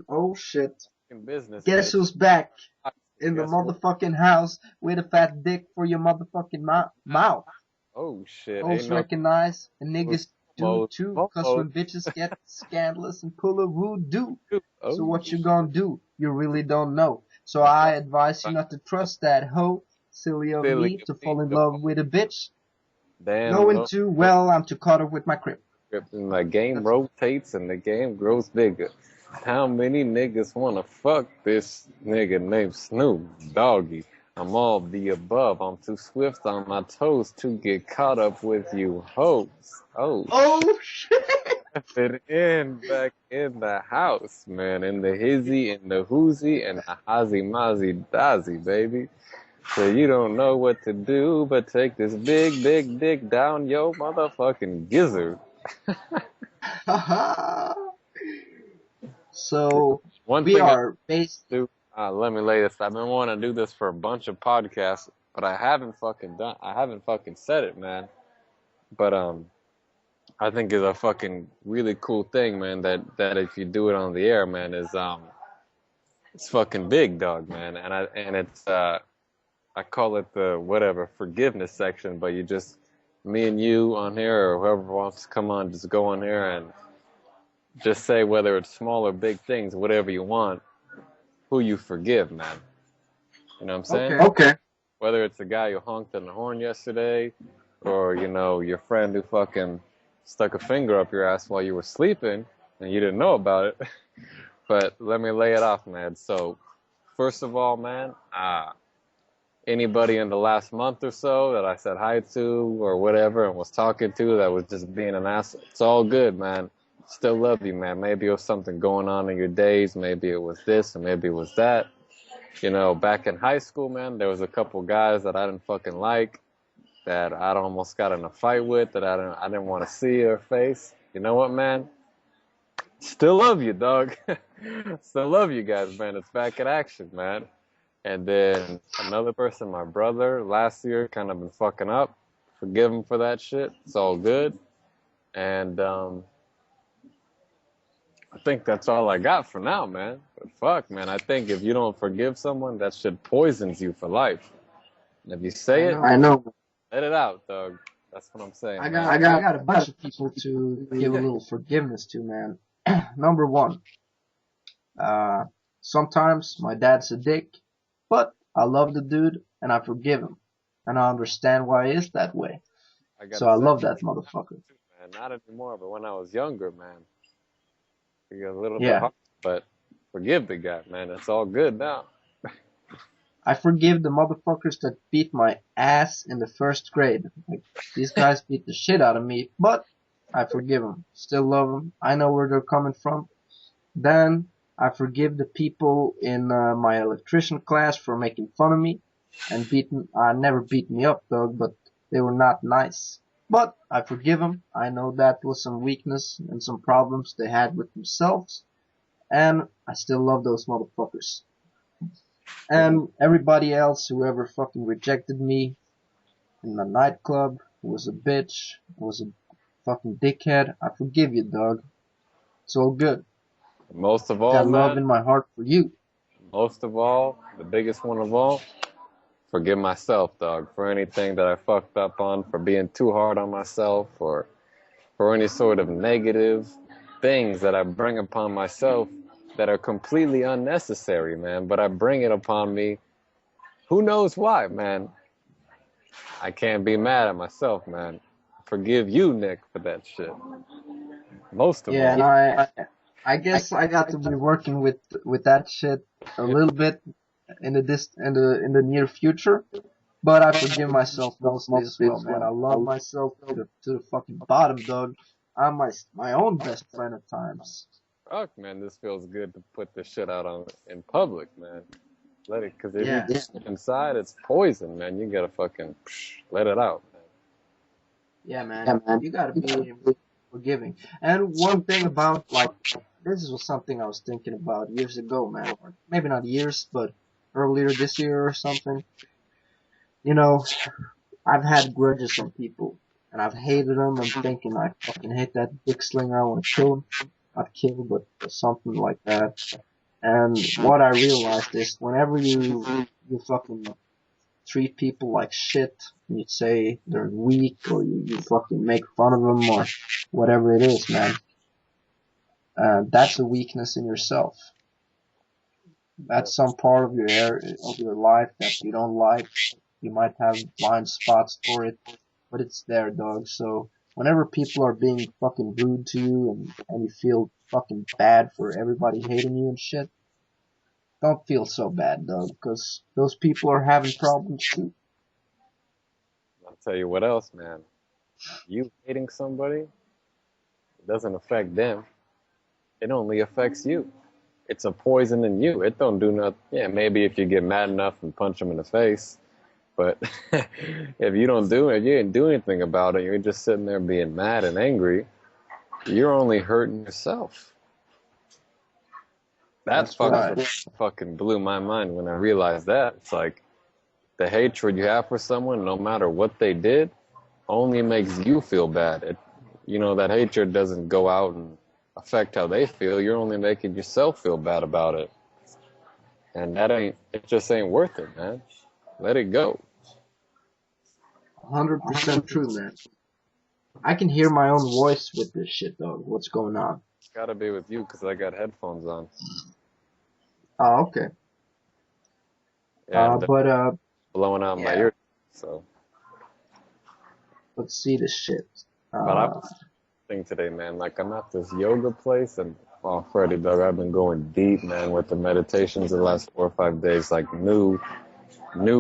Oh shit. In business, Guess baby. who's back in the Guess what? motherfucking house with a fat dick for your motherfucking mouth? Oh shit, ain't Hoes no recognize, and niggas do almost, too, cause almost. when bitches get scandalous and pull a voodoo. So Oh what you gonna do? You really don't know. So I advise you not to trust that hoe, silly of silly me, of to me fall in to love fall. with a bitch, Damn, knowing no, too no well I'm too caught up with my crib. script. And the game That's rotates and the game grows bigger. How many niggas wanna fuck this nigga named Snoop Doggy? I'm all the above. I'm too swift on my toes to get caught up with you hoes. Oh, oh shit. F&N back in the house, man. In the hizzy, in the hoozy, and the hazy mazi dazi, baby. So you don't know what to do, but take this big, big dick down your motherfucking gizzard. So One we thing I are based. do, let me lay this. I've been wanting to do this for a bunch of podcasts, but I haven't fucking said it, man. But I think is a fucking really cool thing, man. That if you do it on the air, man, is it's fucking big, dog, man. And it's I call it the whatever forgiveness section, but you just me and you on here or whoever wants to come on, just go on here and just say whether it's small or big things, whatever you want, who you forgive, man. You know what I'm saying? Okay. Okay. Whether it's the guy who honked on the horn yesterday, or your friend who fucking stuck a finger up your ass while you were sleeping and you didn't know about it. But let me lay it off, man. So, first of all, man, anybody in the last month or so that I said hi to or whatever and was talking to that was just being an ass, it's all good, man. Still love you, man. Maybe it was something going on in your days. Maybe it was this or maybe it was that. Back in high school, man, there was a couple guys that I didn't fucking like, that I almost got in a fight with, that I didn't want to see their face. You know what, man? Still love you, dog. Still love you guys, man. It's back in action, man. And then another person, my brother, last year, kind of been fucking up. Forgive him for that shit. It's all good. And I think that's all I got for now, man. But fuck, man, I think if you don't forgive someone, that shit poisons you for life. And if you say I it, know. let it out, dog. That's what I'm saying, I man. got I got a bunch of people to give a little forgiveness to, man. Number one, uh, sometimes my dad's a dick, but I love the dude and I forgive him, and I understand why he is that way. I So gotta I say, love that motherfucker. too, man, not anymore, but when I was younger, man, it got a little bit Yeah, hard. But forgive the guy, man. It's all good now. I forgive the motherfuckers that beat my ass in the first grade. Like, these guys beat the shit out of me, but I forgive them. Still love them. I know where they're coming from. Then I forgive the people in my electrician class for making fun of me and never beat me up though, but they were not nice. But I forgive them. I know that was some weakness and some problems they had with themselves, and I still love those motherfuckers. And everybody else who ever fucking rejected me in the nightclub, who was a bitch, who was a fucking dickhead, I forgive you, dog. It's all good. Most of all, Got love man, in my heart for you. most of all, the biggest one of all, forgive myself, dog, for anything that I fucked up on, for being too hard on myself, or for any sort of negative things that I bring upon myself that are completely unnecessary, man. But I bring it upon me. Who knows why, man? I can't be mad at myself, man. Forgive you, Nick, for that shit. Most of Yeah, and all. I guess I got to be working with that shit a little bit in the near future. But I forgive myself mostly as well, man. I love myself to the fucking bottom, dog. I'm my own best friend at times. Fuck, man, this feels good to put this shit out on in public, man. Let it, cause if you Yeah, keep it inside, it's poison, man. You gotta fucking let it out, man. yeah, man. You gotta be forgiving. And one thing about like this was something I was thinking about years ago, man. Or maybe not years, but earlier this year or something. You know, I've had grudges on people, and I've hated them. I'm thinking I fucking hate that dick slinger. I want to kill him. not kill, but something like that. And what I realized is whenever you fucking treat people like shit, you say they're weak or you fucking make fun of them or whatever it is, man, that's a weakness in yourself. That's some part of of your life that you don't like. You might have blind spots for it, but it's there, dog. So whenever people are being fucking rude to you and you feel fucking bad for everybody hating you and shit, don't feel so bad, dog, because those people are having problems too. I'll tell you what else, man. You hating somebody, it doesn't affect them. It only affects you. It's a poison in you. It don't do nothing. Yeah, maybe if you get mad enough and punch them in the face, but if you don't do it, you didn't do anything about it. You're just sitting there being mad and angry. You're only hurting yourself. That That's right. fucking blew my mind when I realized that. It's like the hatred you have for someone, no matter what they did, only makes you feel bad. That hatred doesn't go out and affect how they feel. You're only making yourself feel bad about it. And it just ain't worth it, man. Let it go. 100% true, man. I can hear my own voice with this shit, dog. What's going on? It's gotta be with you because I got headphones on. Oh, okay. And But blowing out my yeah. ears. So, Let's see this shit. but I Uh, was thinking today, man, like I'm at this yoga place and oh, Freddie, dog, I've been going deep, man, with the meditations the last 4 or 5 days, like new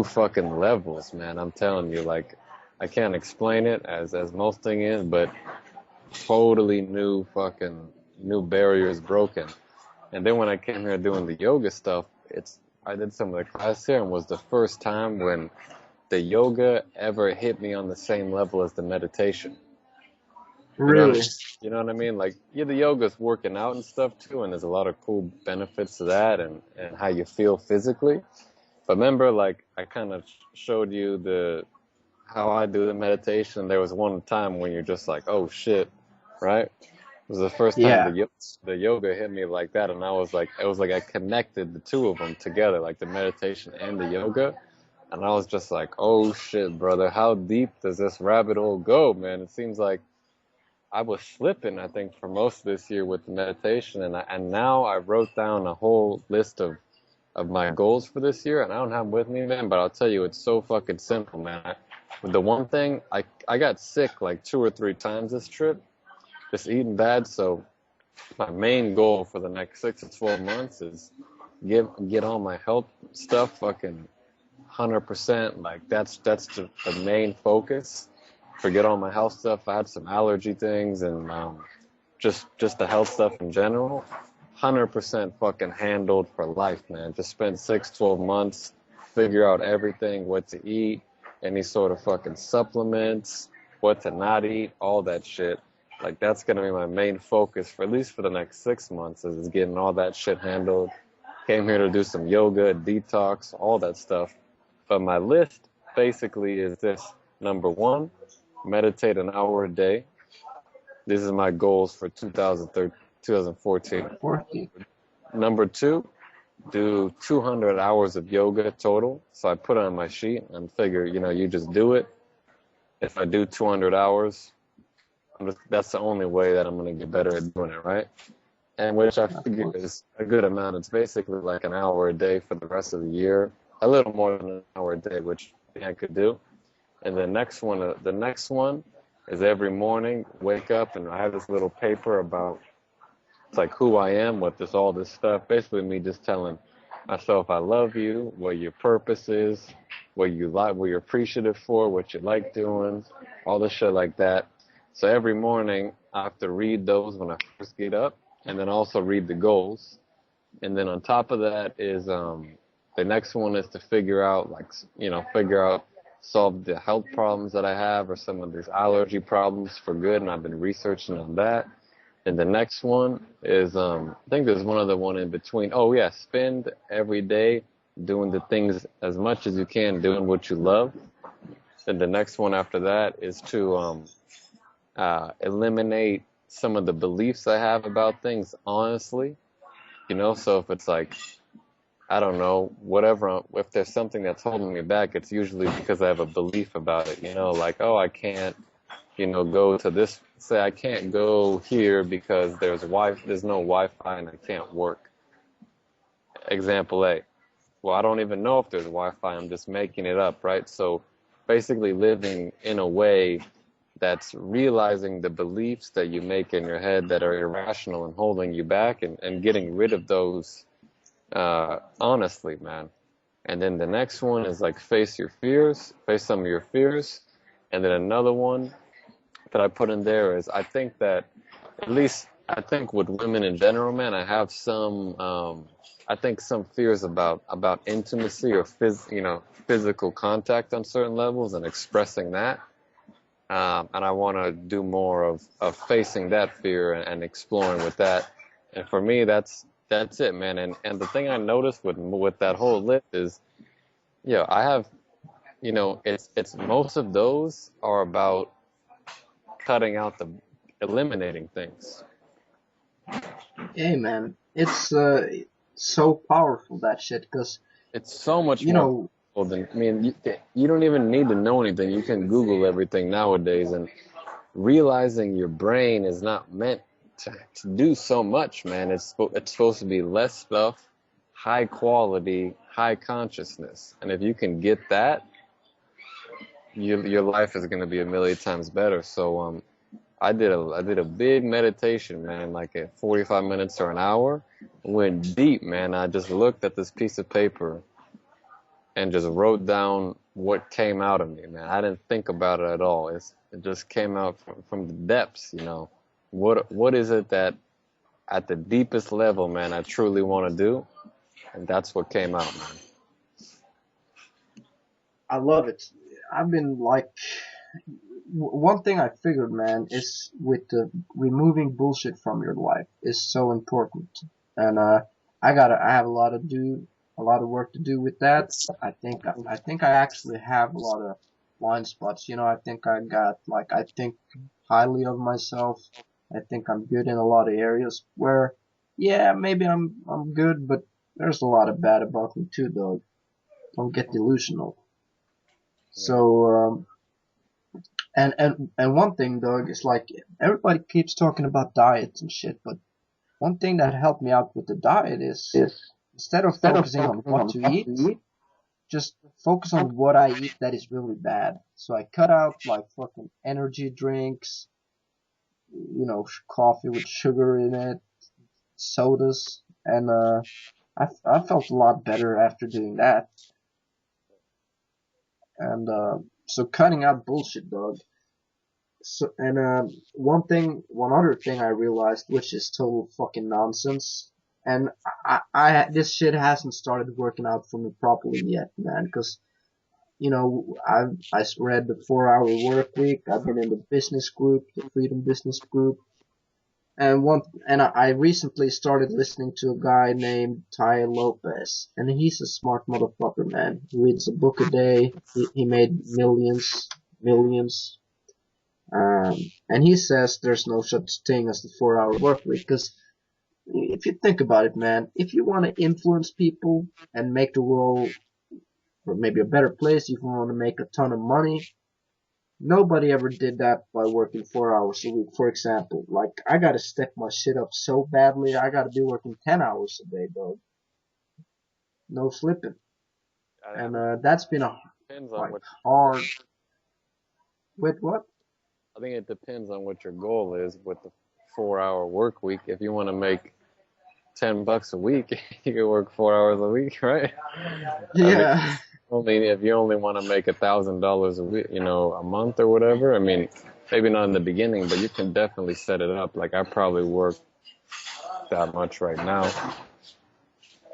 fucking levels, man. I'm telling you, like I can't explain it as most thing is, but totally new barriers broken. And then when I came here doing the yoga stuff, I did some of the class here and was the first time when the yoga ever hit me on the same level as the meditation. You know what I mean? really? You know what I mean? Like, yeah, the yoga's working out and stuff too, and there's a lot of cool benefits to that and how you feel physically. But remember, like, I kind of showed you how I do the meditation. There was one time when you're just like, oh shit, right? It was the first time Yeah. the yoga hit me like that, and it was like I connected the two of them together, like the meditation and the yoga. And I was just like, oh shit, brother, how deep does this rabbit hole go, man? It seems like I was slipping, I think, for most of this year with the meditation, and now I wrote down a whole list of my goals for this year, and I don't have them with me, man, but I'll tell you, it's so fucking simple, man. The one thing, I got sick like 2 or 3 times this trip, just eating bad, so my main goal for the next 6 to 12 months is get all my health stuff fucking 100%. Like that's the main focus. Forget all my health stuff. I had some allergy things and just the health stuff in general. 100% fucking handled for life, man. Just spend 6, 12 months, figure out everything, what to eat, any sort of fucking supplements, what to not eat, all that shit. Like that's gonna be my main focus for at least for the next 6 months is getting all that shit handled. Came here to do some yoga, detox, all that stuff. But my list basically is this. Number one, meditate an hour a day. This is my goals for 2014. 40. Number two, do 200 hours of yoga total. So I put it on my sheet and figure, you just do it. If I do 200 hours, that's the only way that I'm going to get better at doing it, right? And which I Of figure course. is a good amount. It's basically like an hour a day for the rest of the year. A little more than an hour a day, which I could do. And the next one is every morning, wake up, and I have this little paper about it's like who I am, all this stuff. Basically, me just telling myself I love you, what your purpose is, what you like, what you're appreciative for, what you like doing, all the shit like that. So every morning, I have to read those when I first get up, and then also read the goals. And then on top of that is the next one is to solve the health problems that I have or some of these allergy problems for good, and I've been researching on that. And the next one is I think there's one other one in between. Oh yeah, spend every day doing the things as much as you can, doing what you love. And the next one after that is to eliminate some of the beliefs I have about things honestly, you know. So if it's like, I don't know, whatever, if there's something that's holding me back, it's usually because I have a belief about it, you know, like, oh, I can't, you know, go to this, say I can't go here because there's no Wi-Fi and I can't work. Example A. Well, I don't even know if there's Wi-Fi. I'm just making it up, right? So basically living in a way that's realizing the beliefs that you make in your head that are irrational and holding you back, and getting rid of those, honestly, man. And then the next one is like face your fears, face some of your fears. And then another one that I put in there is, I think that, at least I think with women in general, man, I have some, I think some fears about intimacy or physical contact on certain levels and expressing that. And I want to do more of facing that fear and exploring with that. And for me, that's it, man. And the thing I noticed with that whole list is, yeah, I have, you know, it's most of those are about cutting out eliminating things. Hey, man, it's so powerful that shit. Cause It's so much you more know, powerful than, I mean, you don't even need to know anything. You can Google everything nowadays, and realizing your brain is not meant to do so much, man. It's supposed to be less stuff, high quality, high consciousness. And if you can get that, your life is going to be a million times better. So I did a big meditation, man, like at 45 minutes or an hour. Went deep, man. I just looked at this piece of paper and just wrote down what came out of me, man. I didn't think about it at all. It just came out from the depths, you know. What is it that at the deepest level, man, I truly want to do? And that's what came out, man. I love it. I've been like, one thing I figured, man, is with the removing bullshit from your life is so important. And I have a lot of work to do with that. I think I actually have a lot of blind spots. You know, I think I think highly of myself. I think I'm good in a lot of areas where, yeah, maybe I'm good, but there's a lot of bad about me too, though. Don't get delusional. So, Yeah. and one thing, Doug, is like everybody keeps talking about diets and shit, but one thing that helped me out with the diet is instead of focusing on what to eat, just focus on what I eat that is really bad. So I cut out like fucking energy drinks, you know, coffee with sugar in it, sodas, and I felt a lot better after doing that. And so cutting out bullshit, Doug. So, and one other thing I realized, which is total fucking nonsense, and this shit hasn't started working out for me properly yet, man. Because you know, I read the 4 hour work week. I've been in the business group, the Freedom Business Group, and I recently started listening to a guy named Ty Lopez, and he's a smart motherfucker, man. He reads a book a day. He made millions. And he says there's no such thing as the 4 hour work week, because if you think about it, man, if you want to influence people and make the world or maybe a better place, if you want to make a ton of money, nobody ever did that by working 4 hours a week. For example, like I gotta step my shit up so badly, I gotta be working 10 hours a day, though. No slipping. I And mean, that's been a depends on like what hard. With what? I think it depends on what your goal is with the 4 hour work week. If you want to make $10 a week, you can work 4 hours a week, right? I mean, Yeah. only if you only want to make $1,000 a week, you know, a month or whatever. I mean, maybe not in the beginning, but you can definitely set it up. Like I probably work that much right now.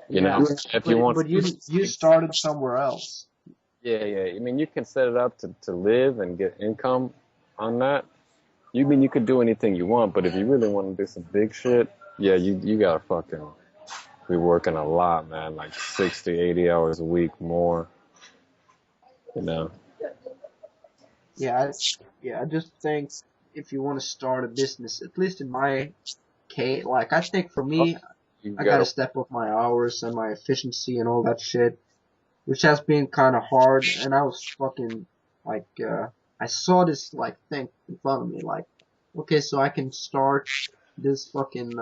You Yeah, know, if you want, but you started somewhere else. yeah, yeah. I mean, you can set it up to live and get income on that. You could do anything you want, but if you really want to do some big shit, yeah, you gotta fucking be working a lot, man. Like 60, 80 hours a week more. You know. Yeah, I, yeah. I just think if you want to start a business, at least in my case, like I think for me, You I gotta gotta, step up my hours and my efficiency and all that shit, which has been kind of hard. And I was fucking like, I saw this like thing in front of me, like, okay, so I can start this fucking,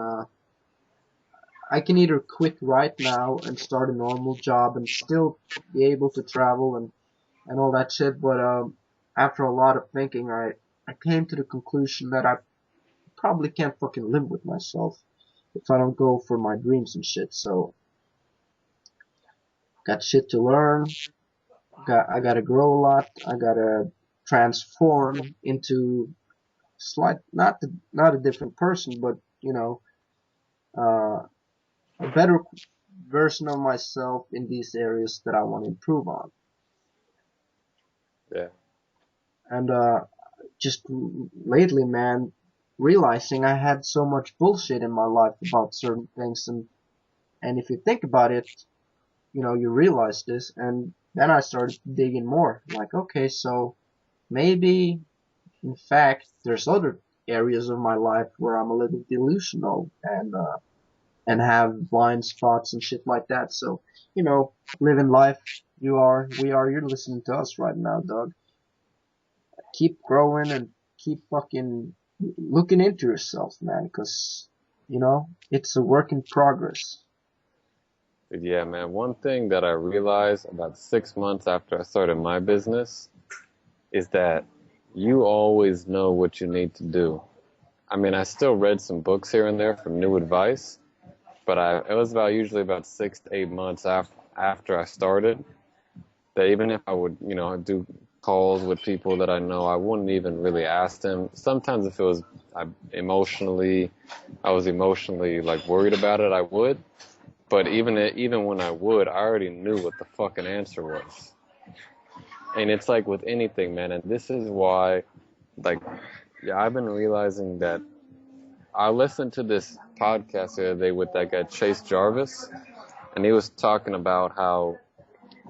I can either quit right now and start a normal job and still be able to travel and all that shit. But, after a lot of thinking, I came to the conclusion that I probably can't fucking live with myself if I don't go for my dreams and shit. So, got shit to learn. I gotta grow a lot. I gotta transform into not a different person, but uh, a better version of myself in these areas that I want to improve on. yeah, And just lately, man, realizing I had so much bullshit in my life about certain things, and if you think about it, you realize this, and then I started digging more. Like, okay, so maybe in fact there's other areas of my life where I'm a little delusional and have blind spots and shit like that. So, living life. You're listening to us right now, dog. Keep growing and keep fucking looking into yourself, man, cause, it's a work in progress. yeah, man. One thing that I realized about 6 months after I started my business is that you always know what you need to do. I mean, I still read some books here and there for new advice, but it was usually about 6 to 8 months after I started that even if I would, do calls with people that I know, I wouldn't even really ask them. Sometimes if it was I was emotionally like worried about it, I would. But even when I would, I already knew what the fucking answer was. And it's like with anything, man. And this is why, like, yeah, I've been realizing that I listened to this podcast the other day with that guy Chase Jarvis, and he was talking about how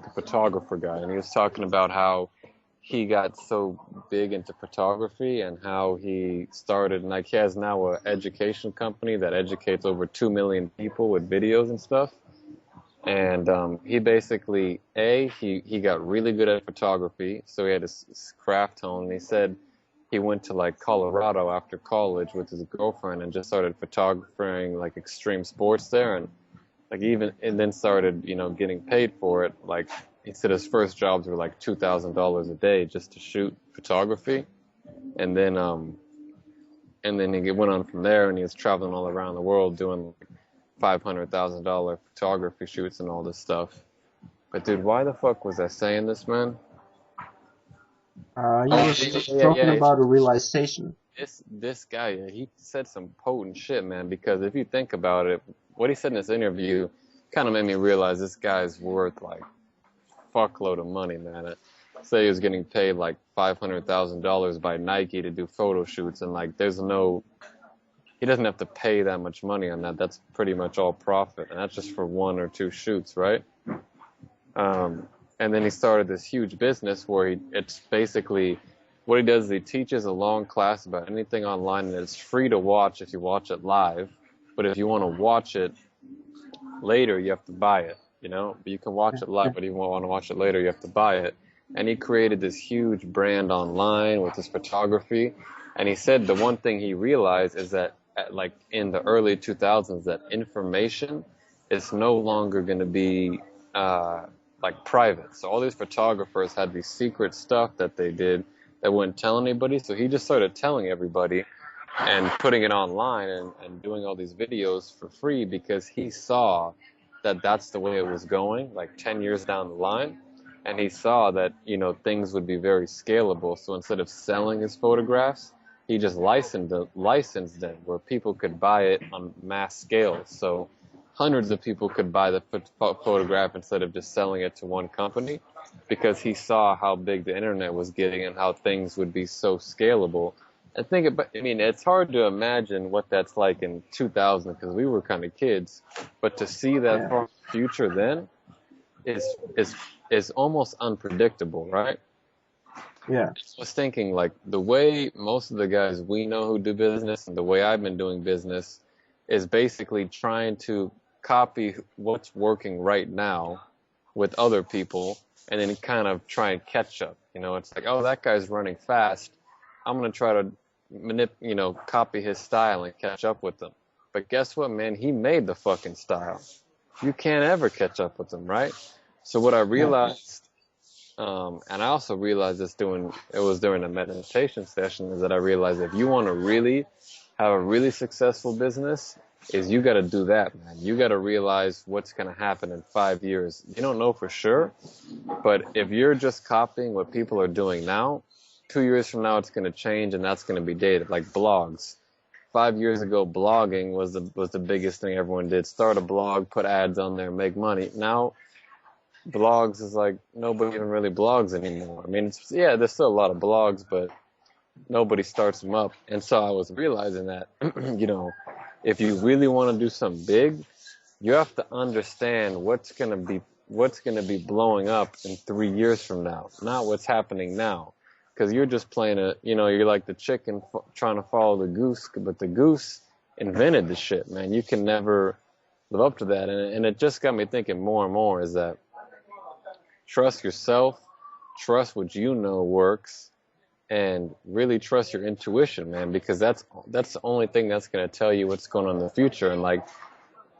the photographer guy, and he was talking about how he got so big into photography and how he started, like, he has now an education company that educates over 2 million people with videos and stuff. And he basically, he got really good at photography, so he had his craft hone. And he said he went to like Colorado after college with his girlfriend and just started photographing like extreme sports there, and and then started getting paid for it. Like he said, his first jobs were like $2,000 a day just to shoot photography, and then he went on from there, and he was traveling all around the world doing like $500,000 photography shoots and all this stuff. But dude, why the fuck was I saying this, man? You Oh, were talking yeah. about a realization. This guy, he said some potent shit, man. Because if you think about it, what he said in this interview kind of made me realize this guy's worth like fuckload of money, man. Say he was getting paid like $500,000 by Nike to do photo shoots, and like he doesn't have to pay that much money on that. That's pretty much all profit, and that's just for one or two shoots, right? Um, and then he started this huge business where it's basically what he does is he teaches a long class about anything online, and it's free to watch if you watch it live. But if you want to watch it later, you have to buy it, But you can watch it live, but if you want to watch it later, you have to buy it. And he created this huge brand online with his photography. And he said the one thing he realized is that like in the early 2000s, that information is no longer going to be like private. So all these photographers had these secret stuff that they did that wouldn't tell anybody. So he just started telling everybody and putting it online and doing all these videos for free because he saw that that's the way it was going, like 10 years down the line. And he saw that, things would be very scalable. So instead of selling his photographs, he just licensed them where people could buy it on mass scale. So hundreds of people could buy the photograph instead of just selling it to one company, because he saw how big the internet was getting and how things would be so scalable. I mean, it's hard to imagine what that's like in 2000 because we were kind of kids, but to see that Yeah. far future then is is almost unpredictable, right? Yeah. I was thinking, like, the way most of the guys we know who do business and the way I've been doing business is basically trying to copy what's working right now with other people and then kind of try and catch up. You know, it's like, oh, that guy's running fast. I'm going to try to copy his style and catch up with him. But guess what, man? He made the fucking style. You can't ever catch up with him, right? So what I Yeah. realized and I also realized it was during a meditation session, is that I realized if you want to really have a really successful business, is you got to do that, man. You got to realize what's going to happen in 5 years. You don't know for sure, but if you're just copying what people are doing now, 2 years from now it's going to change and that's going to be dated. Like blogs. 5 years ago, blogging was the biggest thing everyone did. Start a blog, put ads on there, make money. Now blogs is like nobody even really blogs anymore. I mean, there's still a lot of blogs, but nobody starts them up. And so I was realizing that, if you really want to do something big, you have to understand what's gonna be blowing up in 3 years from now, not what's happening now. Because you're just playing you're like the chicken trying to follow the goose, but the goose invented the shit, man. You can never live up to that. And it just got me thinking more and more is that trust yourself, trust what you know works, and really trust your intuition, man, because that's the only thing that's going to tell you what's going on in the future. And like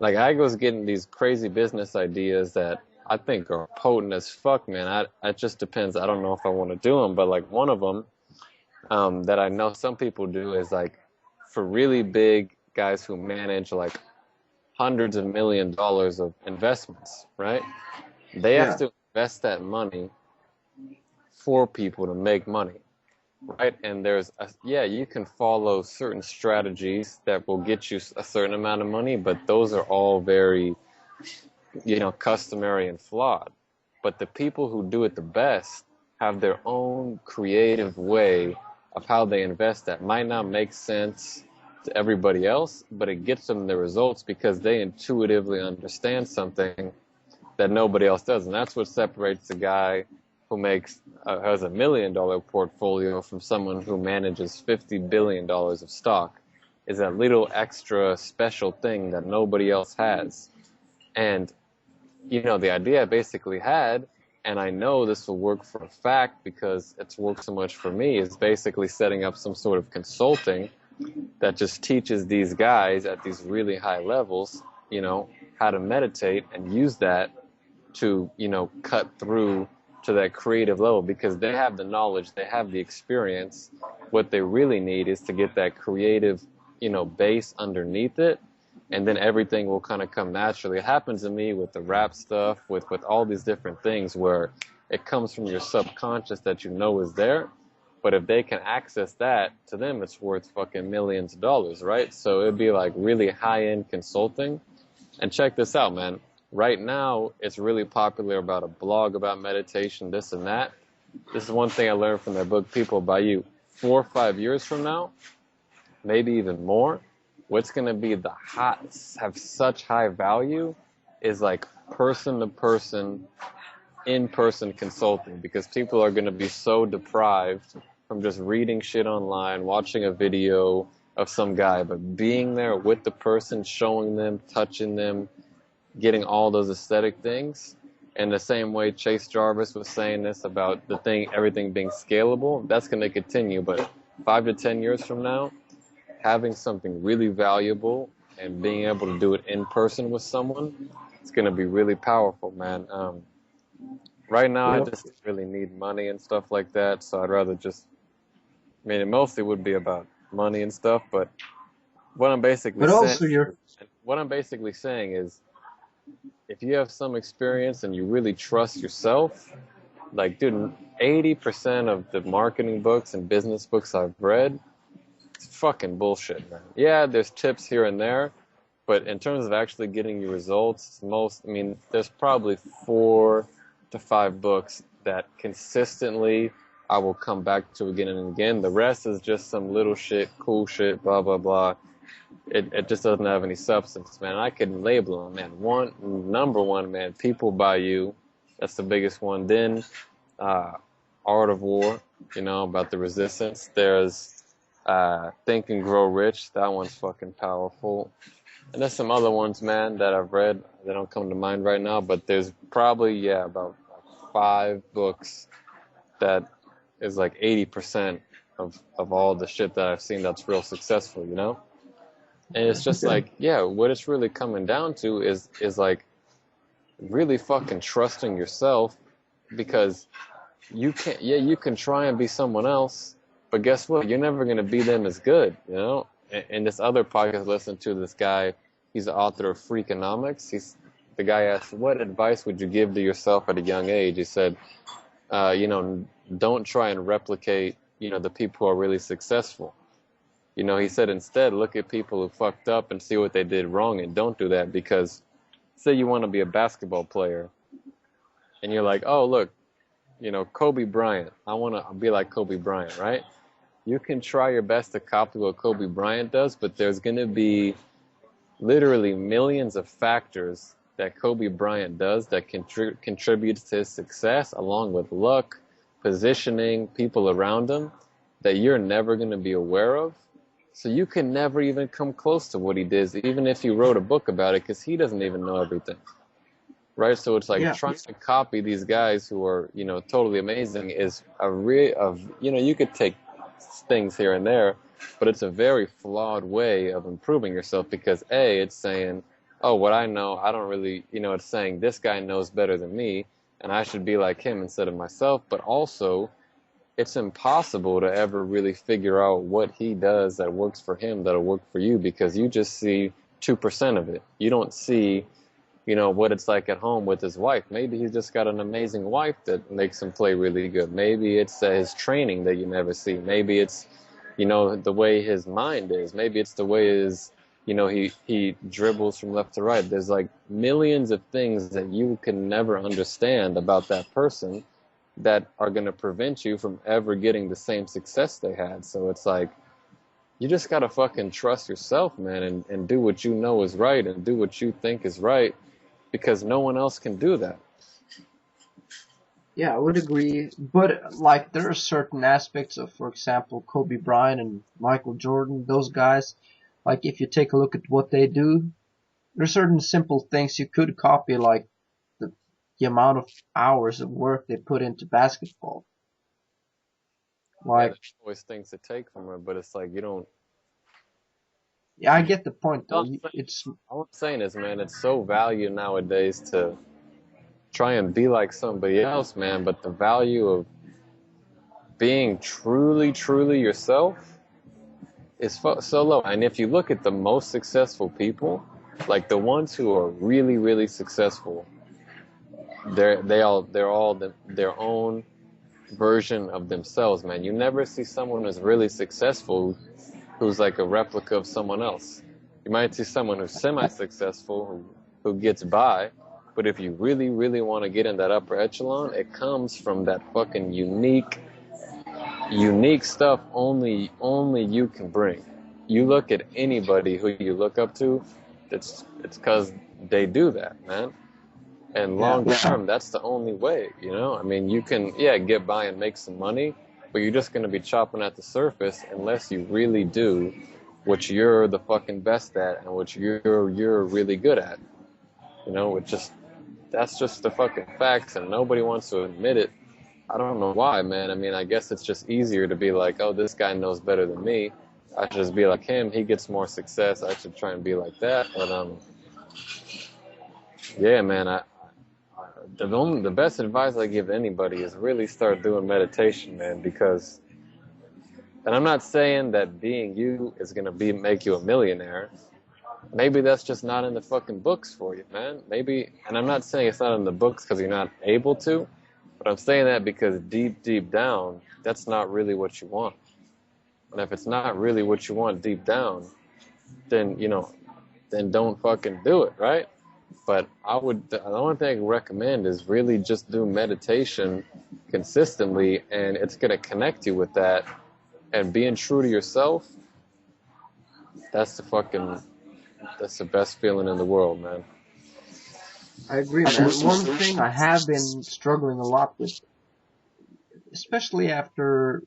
I was getting these crazy business ideas that I think are potent as fuck, man. It just depends. I don't know if I want to do them, but like one of them that I know some people do is like for really big guys who manage like hundreds of $1 million of investments, right? They have Yeah. to invest that money for people to make money, right? And you can follow certain strategies that will get you a certain amount of money, but those are all very, customary and flawed. But the people who do it the best have their own creative way of how they invest that might not make sense to everybody else, but it gets them the results because they intuitively understand something that nobody else does. And that's what separates the guy who has $1 million portfolio from someone who manages $50 billion of stock, is that little extra special thing that nobody else has. And, the idea I basically had, and I know this will work for a fact because it's worked so much for me, is basically setting up some sort of consulting that just teaches these guys at these really high levels, how to meditate and use that to, cut through to that creative level because they have the knowledge, they have the experience. What they really need is to get that creative, base underneath it, and then everything will kind of come naturally. It happens to me with the rap stuff, with all these different things where it comes from your subconscious that is there. But if they can access that, to them it's worth fucking millions of dollars, right? So it'd be like really high-end consulting. And check this out, man. Right now, it's really popular about a blog about meditation, this and that. This is one thing I learned from that book, People by You. 4 or 5 years from now, maybe even more, what's going to be have such high value is like person-to-person, in-person consulting, because people are going to be so deprived from just reading shit online, watching a video of some guy, but being there with the person, showing them, touching them, getting all those aesthetic things. And the same way Chase Jarvis was saying this about everything being scalable, that's going to continue. But 5 to 10 years from now, having something really valuable and being able to do it in person with someone, it's going to be really powerful, man. Right now, I Yep. just really need money and stuff like that, so I'd rather it mostly would be about money and stuff, but what I'm basically But saying, also you're is if you have some experience and you really trust yourself, like, dude, 80% of the marketing books and business books I've read, it's fucking bullshit, man. Yeah, there's tips here and there, but in terms of actually getting you results, there's probably 4 to 5 books that consistently I will come back to again and again. The rest is just some little shit, cool shit, blah, blah, blah. It just doesn't have any substance, man. I could label them, man. Number one, man, People by You. That's the biggest one. Then Art of War, about the resistance. There's Think and Grow Rich. That one's fucking powerful. And there's some other ones, man, that I've read. They don't come to mind right now, but there's probably, about 5 books that is like 80% of all the shit that I've seen that's real successful, And it's just Okay. like, yeah, what it's really coming down to is like really fucking trusting yourself, because you can try and be someone else, but guess what? You're never going to be them as good, And this other podcast I listened to, this guy, he's the author of Freakonomics. The guy asked, what advice would you give to yourself at a young age? He said, don't try and replicate, the people who are really successful. He said instead, look at people who fucked up and see what they did wrong, and don't do that, because say you want to be a basketball player and you're like, oh, look, Kobe Bryant, I want to be like Kobe Bryant, right? You can try your best to copy what Kobe Bryant does, but there's going to be literally millions of factors that Kobe Bryant does that contributes to his success, along with luck, positioning, people around him, that you're never going to be aware of. So you can never even come close to what he did, even if he wrote a book about it, because he doesn't even know everything. Right? So it's like Yeah. trying to copy these guys who are, totally amazing is you could take things here and there, but it's a very flawed way of improving yourself, because it's saying, oh, what I know, I don't really, it's saying this guy knows better than me and I should be like him instead of myself. But also, it's impossible to ever really figure out what he does that works for him that'll work for you, because you just see 2% of it. You don't see, what it's like at home with his wife. Maybe he's just got an amazing wife that makes him play really good. Maybe it's his training that you never see. Maybe it's, the way his mind is. Maybe it's the way he dribbles from left to right. There's like millions of things that you can never understand about that person that are going to prevent you from ever getting the same success they had. So it's like, you just got to fucking trust yourself, man, and do what you know is right and do what you think is right, because no one else can do that. Yeah, I would agree. But like there are certain aspects of, for example, Kobe Bryant and Michael Jordan, those guys, like if you take a look at what they do, there's certain simple things you could copy, like the amount of hours of work they put into basketball. Yeah, Like, there's always things to take from her, but it's like you don't. yeah, I get the point All though. I'm saying, It's all I'm saying is, man, it's so valued nowadays to try and be like somebody else, man. But the value of being truly, truly yourself is so low. And if you look at the most successful people, like the ones who are really, really successful, they're all their own version of themselves, man. You never see someone who's really successful who's like a replica of someone else. You might see someone who's semi-successful who gets by, but if you really, really want to get in that upper echelon, it comes from that fucking unique stuff only you can bring. You look at anybody who you look up to, it's because they do that, man. And yeah, long term, that's the only way, I mean, you can, get by and make some money, but you're just going to be chopping at the surface unless you really do what you're the fucking best at and what you're really good at. That's just the fucking facts, and nobody wants to admit it. I don't know why, man. I mean, I guess it's just easier to be like, oh, this guy knows better than me. I should just be like him. He gets more success. I should try and be like that. But yeah, man. The best advice I give anybody is really start doing meditation, man. Because, and I'm not saying that being you is gonna make you a millionaire. Maybe that's just not in the fucking books for you, man. Maybe, and I'm not saying it's not in the books because you're not able to. But I'm saying that because deep, deep down, that's not really what you want. And if it's not really what you want deep down, then, then don't fucking do it, right? But the only thing I can recommend is really just do meditation consistently, and it's going to connect you with that. And being true to yourself, that's the best feeling in the world, man. I agree, man. One thing I have been struggling a lot with, especially after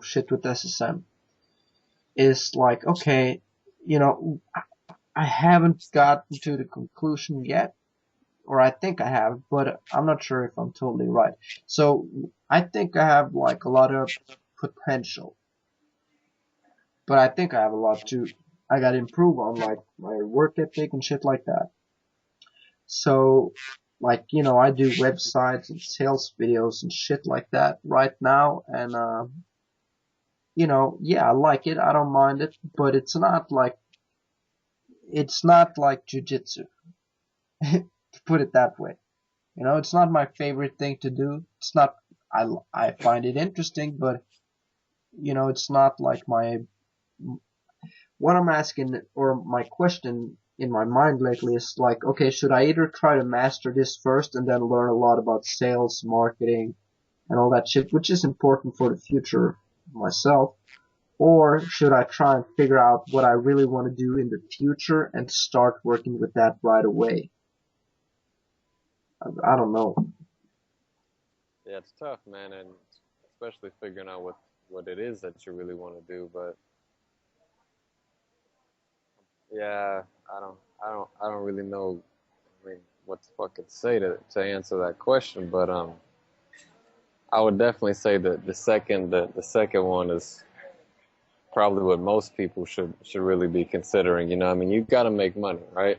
shit with SSM, is like, okay, you know, I haven't gotten to the conclusion yet, or I think I have, but I'm not sure if I'm totally right. So I think I have like a lot of potential, but I think I have a lot I gotta improve on, like my work ethic and shit like that. So, like, I do websites and sales videos and shit like that right now, and yeah, I like it, I don't mind it, but it's not like jujitsu, to put it that way. It's not my favorite thing to do. It's not, I find it interesting, but, it's not like what I'm asking, or my question in my mind lately is like, okay, should I either try to master this first and then learn a lot about sales, marketing, and all that shit, which is important for the future of myself, or should I try and figure out what I really want to do in the future and start working with that right away? I don't know. Yeah, it's tough, man, and especially figuring out what it is that you really want to do. But yeah, I don't really know. I mean, what the fuck to say to answer that question. But I would definitely say that the second one is probably what most people should really be considering. I mean, you got to make money, right?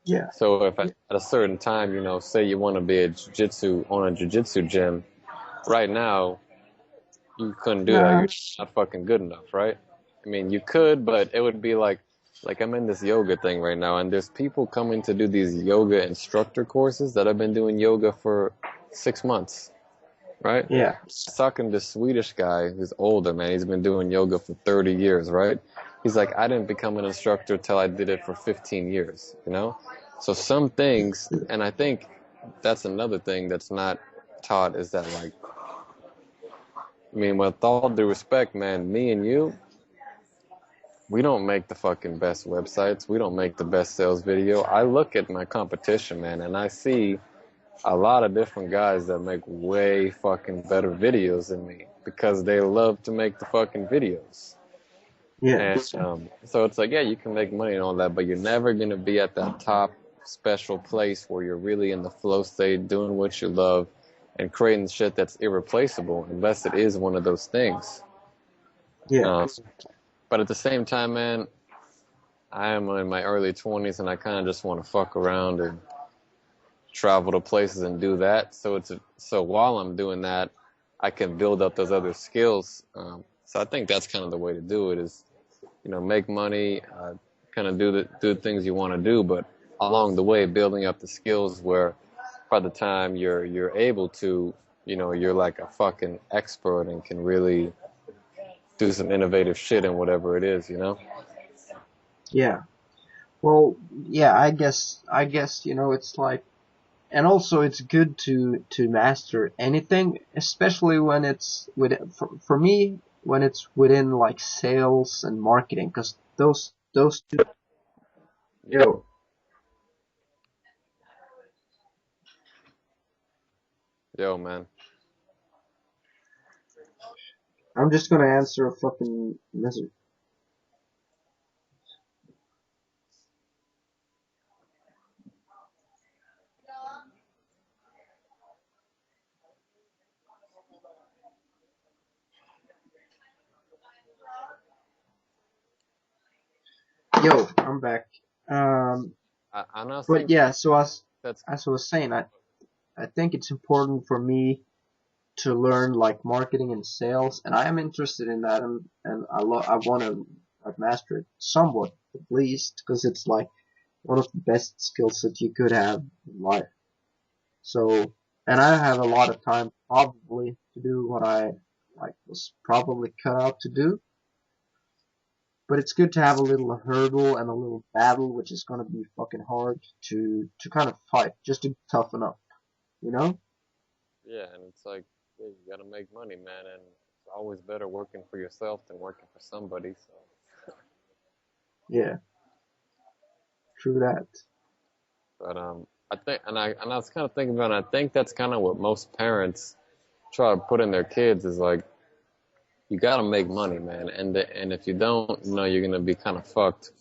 Yeah, So if at a certain time, say you want to be a jiu-jitsu gym, right now you couldn't do that. nah, You're not fucking good enough, right? I mean, you could, but it would be like I'm in this yoga thing right now, and there's people coming to do these yoga instructor courses that have been doing yoga for 6 months, right? yeah, I was talking to this Swedish guy who's older, man. He's been doing yoga for 30 years, right? He's like, I didn't become an instructor till I did it for 15 years. So some things, and I think that's another thing that's not taught, is that, like, I mean, with all due respect, man, me and you, we don't make the fucking best websites. We don't make the best sales video. I look at my competition, man, and I see a lot of different guys that make way fucking better videos than me because they love to make the fucking videos. yeah, And so it's like, yeah, you can make money and all that, but you're never going to be at that top special place where you're really in the flow state, doing what you love, and creating shit that's irreplaceable, unless it is one of those things. yeah, Um, but at the same time, man, I am in my early 20s and I kind of just want to fuck around and travel to places and do that. So while I'm doing that, I can build up those other skills. So I think that's kind of the way to do it is, make money, kind of do the things you want to do, but along the way, building up the skills where by the time you're able to, you're like a fucking expert and can really do some innovative shit in whatever it is. yeah. Well, yeah, I guess, it's like, and also it's good to master anything, especially when it's for me, when it's within like sales and marketing, because those two. Yeah. Yo, Yo, man. I'm just gonna answer a fucking message. Yo, I'm back. Um, And I but think yeah, so that's as I was saying, I think it's important for me to learn like marketing and sales, and I am interested in that, and I want to like master it somewhat at least, because it's like one of the best skills that you could have in life. So, and I have a lot of time probably to do what I like was probably cut out to do. But it's good to have a little hurdle and a little battle, which is gonna be fucking hard to kind of fight, just to toughen up, you know? yeah, and it's like, yeah, you got to make money, man, and it's always better working for yourself than working for somebody. So, Yeah, true that. but I think, and I was kind of thinking about it, I think that's kind of what most parents try to put in their kids is like, you gotta make money, man, and if you don't, you're gonna be kind of fucked.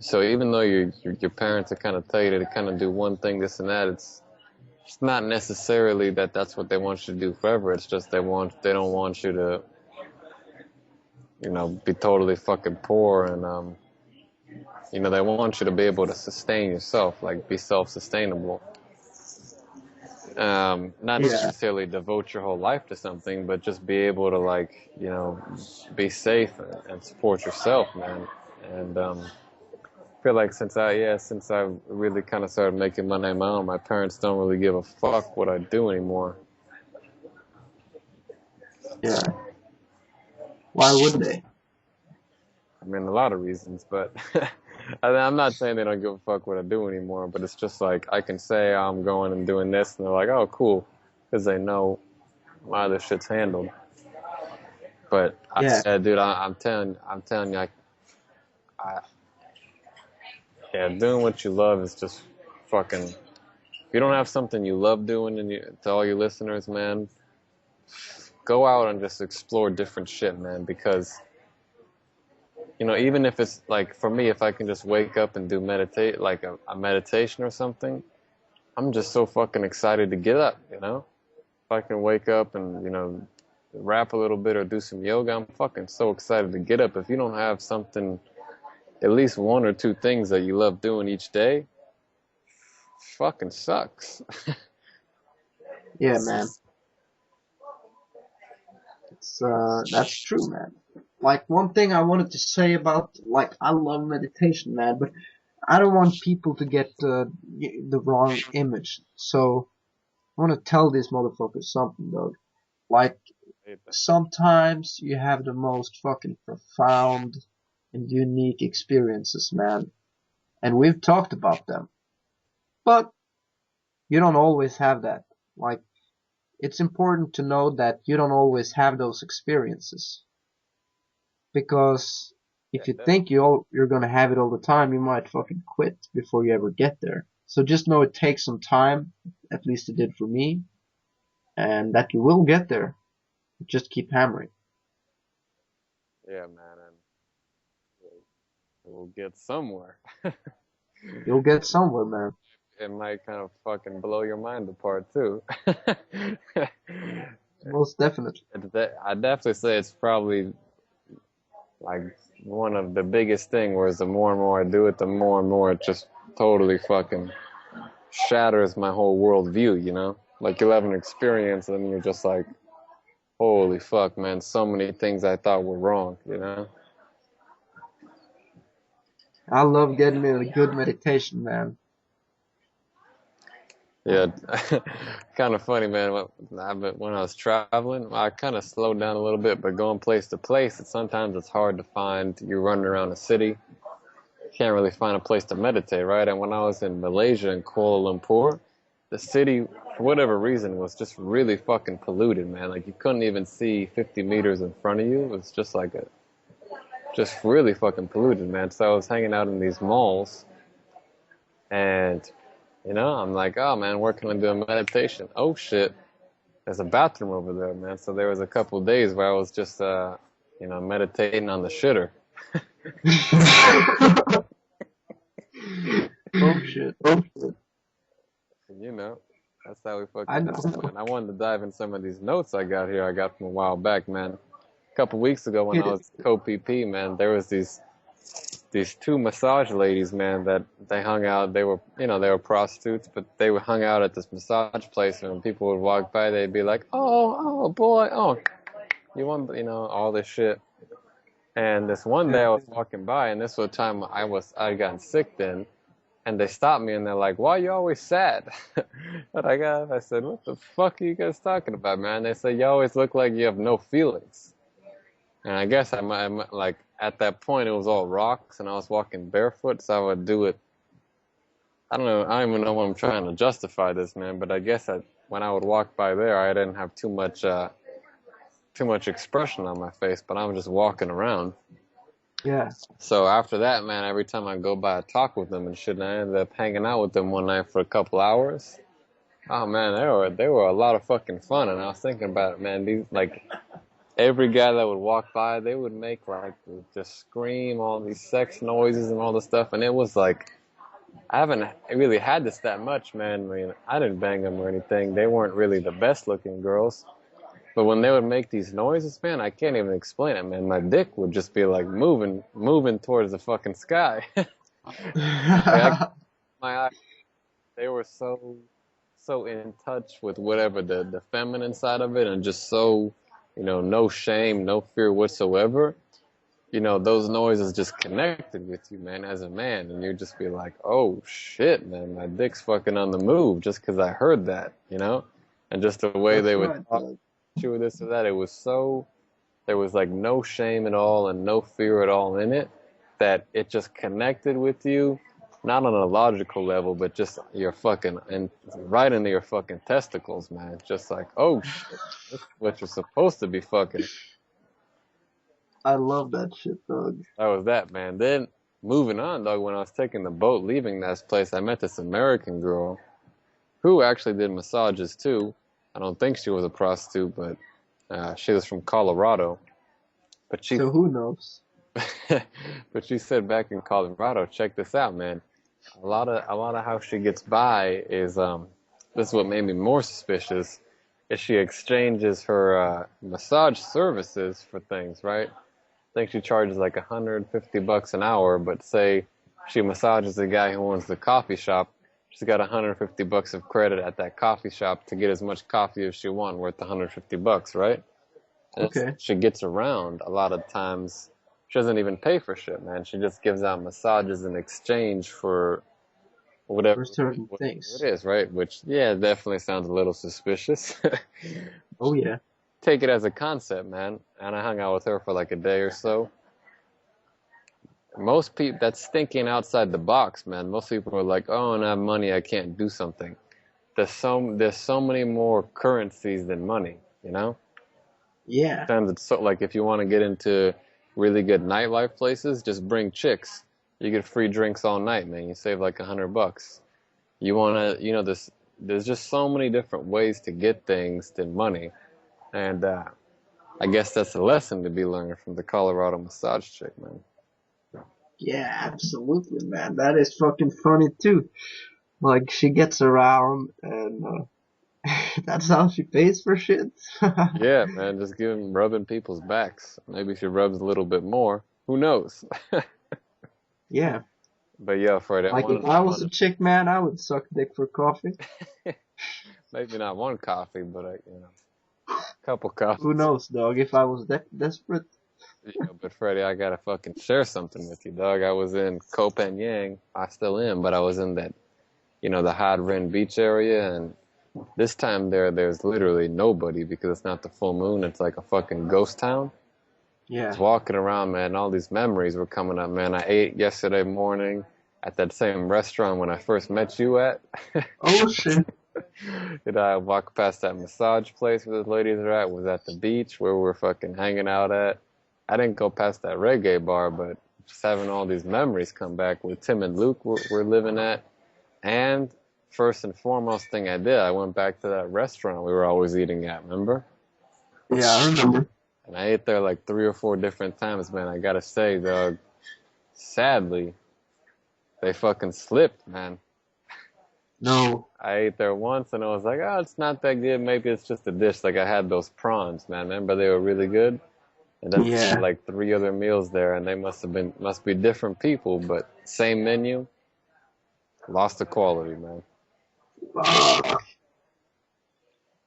So even though your parents are kind of tell you to kind of do one thing, this and that, it's not necessarily that that's what they want you to do forever. It's just they don't want you to, be totally fucking poor, and they want you to be able to sustain yourself, like be self-sustainable. Not Yeah, necessarily devote your whole life to something, but just be able to like, be safe and support yourself, man. And I feel like since I really kind of started making money on my own, my parents don't really give a fuck what I do anymore. yeah. Why would they? I mean, a lot of reasons, but I'm not saying they don't give a fuck what I do anymore, but it's just like I can say I'm going and doing this, and they're like, oh, cool, because they know my other shit's handled. But Yeah, dude, I'm telling you, yeah, doing what you love is just fucking. If you don't have something you love doing, to all your listeners, man, go out and just explore different shit, man, because even if it's like for me, if I can just wake up and do meditate, like a meditation or something, I'm just so fucking excited to get up, If I can wake up and, rap a little bit or do some yoga, I'm fucking so excited to get up. If you don't have something, at least one or two things that you love doing each day, fucking sucks. yeah, man. That's true, man. Like one thing I wanted to say about like I love meditation, man, but I don't want people to get the wrong image. So I want to tell these motherfuckers something though. Like sometimes you have the most fucking profound and unique experiences, man, and we've talked about them. But you don't always have that. Like it's important to know that you don't always have those experiences. Because Yeah, if you definitely. think you're gonna have it all the time, you might fucking quit before you ever get there. So just know it takes some time, at least it did for me, and that you will get there. Just keep hammering. Yeah, man, and we'll get somewhere. You'll get somewhere, man. It might kind of fucking blow your mind apart too. Most definitely. I definitely say it's probably like one of the biggest thing. Whereas the more and more I do it, the more and more it just totally fucking shatters my whole worldview. Like you'll have an experience and you're just like, holy fuck, man! So many things I thought were wrong. I love getting me a good meditation, man. Yeah, kind of funny, man. When I was traveling, I kind of slowed down a little bit, but going place to place, sometimes it's hard to find. You're running around a city, can't really find a place to meditate, right? And when I was in Malaysia in Kuala Lumpur, the city, for whatever reason, was just really fucking polluted, man. Like you couldn't even see 50 meters in front of you. It was just like just really fucking polluted, man. So I was hanging out in these malls, and I'm like, oh man, where can I do a meditation? Oh shit, there's a bathroom over there, man. So there was a couple of days where I was just, meditating on the shitter. Oh shit. You know, that's how we I fucking do know. it, man. I wanted to dive in some of these notes I got here. I got from a while back, man. A couple weeks ago when Hit I it. was co-PP, man, there was these two massage ladies, man, that they hung out. They were prostitutes, but they hung out at this massage place, and when people would walk by, they'd be like, oh boy, oh, you want, all this shit. And this one Yeah. day I was walking by, and this was the time I gotten sick then, and they stopped me and they're like, why are you always sad? And I said, what the fuck are you guys talking about, man? They said, you always look like you have no feelings. And I guess like at that point it was all rocks and I was walking barefoot, so I would do it. I don't know. I don't even know what I'm trying to justify this, man. But I guess when I would walk by there, I didn't have too much expression on my face, but I was just walking around. Yeah. So after that, man, every time I go by, I talk with them and shit, and I ended up hanging out with them one night for a couple hours. Oh man, they were a lot of fucking fun, and I was thinking about it, man. These like every guy that would walk by, they would make like just scream all these sex noises and all this stuff, and it was like I haven't really had this that much, man. I mean, I didn't bang them or anything. They weren't really the best looking girls, but when they would make these noises, man, I can't even explain it, man. My dick would just be like moving towards the fucking sky. Like my eyes, they were so in touch with whatever the feminine side of it, and just so, no shame, no fear whatsoever. Those noises just connected with you, man, as a man, and you just be like, oh shit, man, my dick's fucking on the move just because I heard that. And just the way That's they would right, talk dog. to you with this or that, there was like no shame at all and no fear at all in it, that it just connected with you, not on a logical level, but just your fucking, and right into your fucking testicles, man. Just like, oh shit, this is what you're supposed to be fucking. I love that shit, dog. That was that, man. Then moving on, dog, when I was taking the boat leaving that place, I met this American girl who actually did massages too. I don't think she was a prostitute, but she was from Colorado. But she, So who knows? but she said back in Colorado, check this out, man. A lot of how she gets by is this is what made me more suspicious. Is she exchanges her massage services for things, right? I think she charges like $150 an hour, but say she massages the guy who owns the coffee shop, she's got $150 of credit at that coffee shop to get as much coffee as she wants, worth $150, right? And Okay. she gets around a lot of times. She doesn't even pay for shit, man. She just gives out massages in exchange for whatever For certain whatever it things. is, right? Which, yeah, definitely sounds a little suspicious. Oh yeah. Take it as a concept, man. And I hung out with her for like a day or so. Most people, that's thinking outside the box, man. Most people are like, oh, I don't have money, I can't do something. There's so many more currencies than money. Yeah. Sometimes it's so, like if you want to get into really good nightlife places, just bring chicks. You get free drinks all night, man. You save like $100. You wanna, there's just so many different ways to get things than money, and I guess that's a lesson to be learned from the Colorado massage chick, man. Yeah, absolutely, man. That is fucking funny too. Like she gets around and that's how she pays for shit. Yeah, man, just rubbing people's backs. Maybe she rubs a little bit more. Who knows? Yeah. But yeah, Fred, I Like if wanted I was on a chick, man, I would suck dick for coffee. maybe not one coffee, but a couple Who coffees. knows, dog? If I was that desperate. Yeah, but Freddie, I gotta fucking share something with you, dog. I was in Koh Phangan. I still am, but I was in that, the Hot Rin Beach area, and this time there's literally nobody because it's not the full moon. It's like a fucking ghost town. I was Yeah. walking around, man. All these memories were coming up, man. I ate yesterday morning at that same restaurant when I first met you at. Oh shit. I walked past that massage place where the ladies are at. Was at the beach where we're fucking hanging out at. I didn't go past that reggae bar, but just having all these memories come back where Tim and Luke were living at. And first and foremost thing I did, I went back to that restaurant we were always eating at, remember? Yeah, I remember. And I ate there like 3 or 4 different times, man. I gotta say, dog, sadly, they fucking slipped, man. No. I ate there once and I was like, oh, it's not that good. Maybe it's just a dish. Like I had those prawns, man. Remember they were really good? And then I had Yeah. like 3 other meals there and they must be different people, but same menu. Lost the quality, man. Fuck.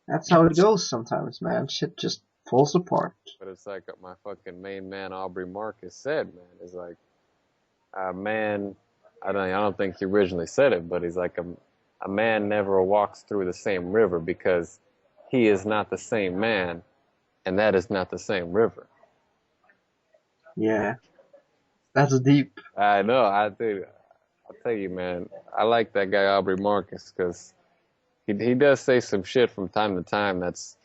That's how it goes sometimes, man. Shit just falls apart. But it's like my fucking main man, Aubrey Marcus said, man, is like, a man, I don't think he originally said it, but he's like a man never walks through the same river because he is not the same man, and that is not the same river. Yeah. That's deep. I know, I do. I'll tell you, man, I like that guy Aubrey Marcus because he does say some shit from time to time that's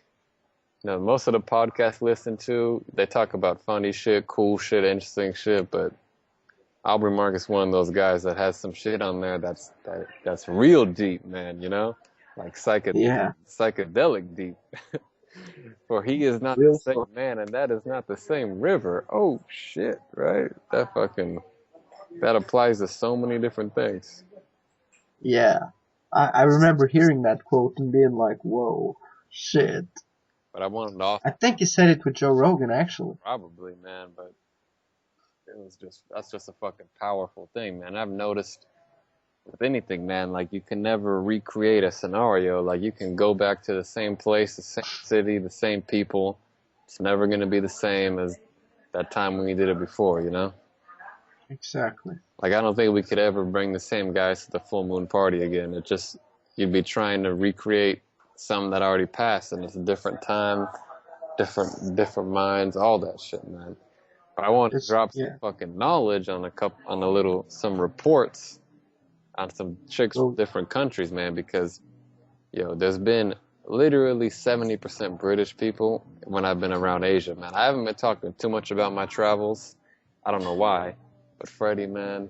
most of the podcasts I listen to, they talk about funny shit, cool shit, interesting shit, but Aubrey Mark is one of those guys that has some shit on there that's real deep, man, like Yeah, psychedelic deep. For he is not the real same fuck. man, and that is not the same river. Oh shit, right? That applies to so many different things. Yeah. I remember hearing that quote and being like, whoa, shit. But I wanted to off I think he said it with Joe Rogan, actually. probably, man, but that's just a fucking powerful thing, man. I've noticed with anything, man, like you can never recreate a scenario. Like you can go back to the same place, the same city, the same people. It's never gonna be the same as that time when you did it before. Exactly. Like I don't think we could ever bring the same guys to the full moon party again. You'd be trying to recreate some that already passed, and it's a different time, different minds, all that shit, man. But I want to drop some Yeah. fucking knowledge on some reports on some chicks from So, different countries, man, because there's been literally 70% British people when I've been around Asia, man. I haven't been talking too much about my travels. I don't know why, but Freddie, man,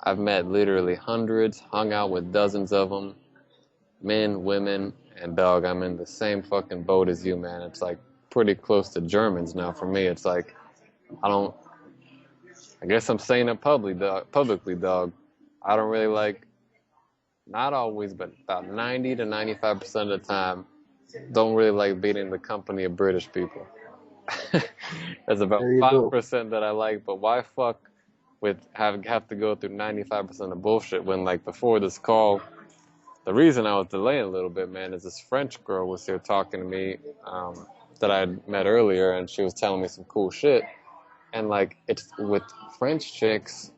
I've met literally hundreds, hung out with dozens of them, men, women, and dog. I'm in the same fucking boat as you, man. It's like pretty close to Germans now for me. It's like I don't. I guess I'm saying it publicly, dog. I don't really like. Not always, but about 90 to 95% of the time, don't really like being in the company of British people. There's about there you go. 5% that I like, but why fuck with have to go through 95% of bullshit when like before this call, the reason I was delaying a little bit, man, is this French girl was here talking to me that I had met earlier, and she was telling me some cool shit. And like it's with French chicks,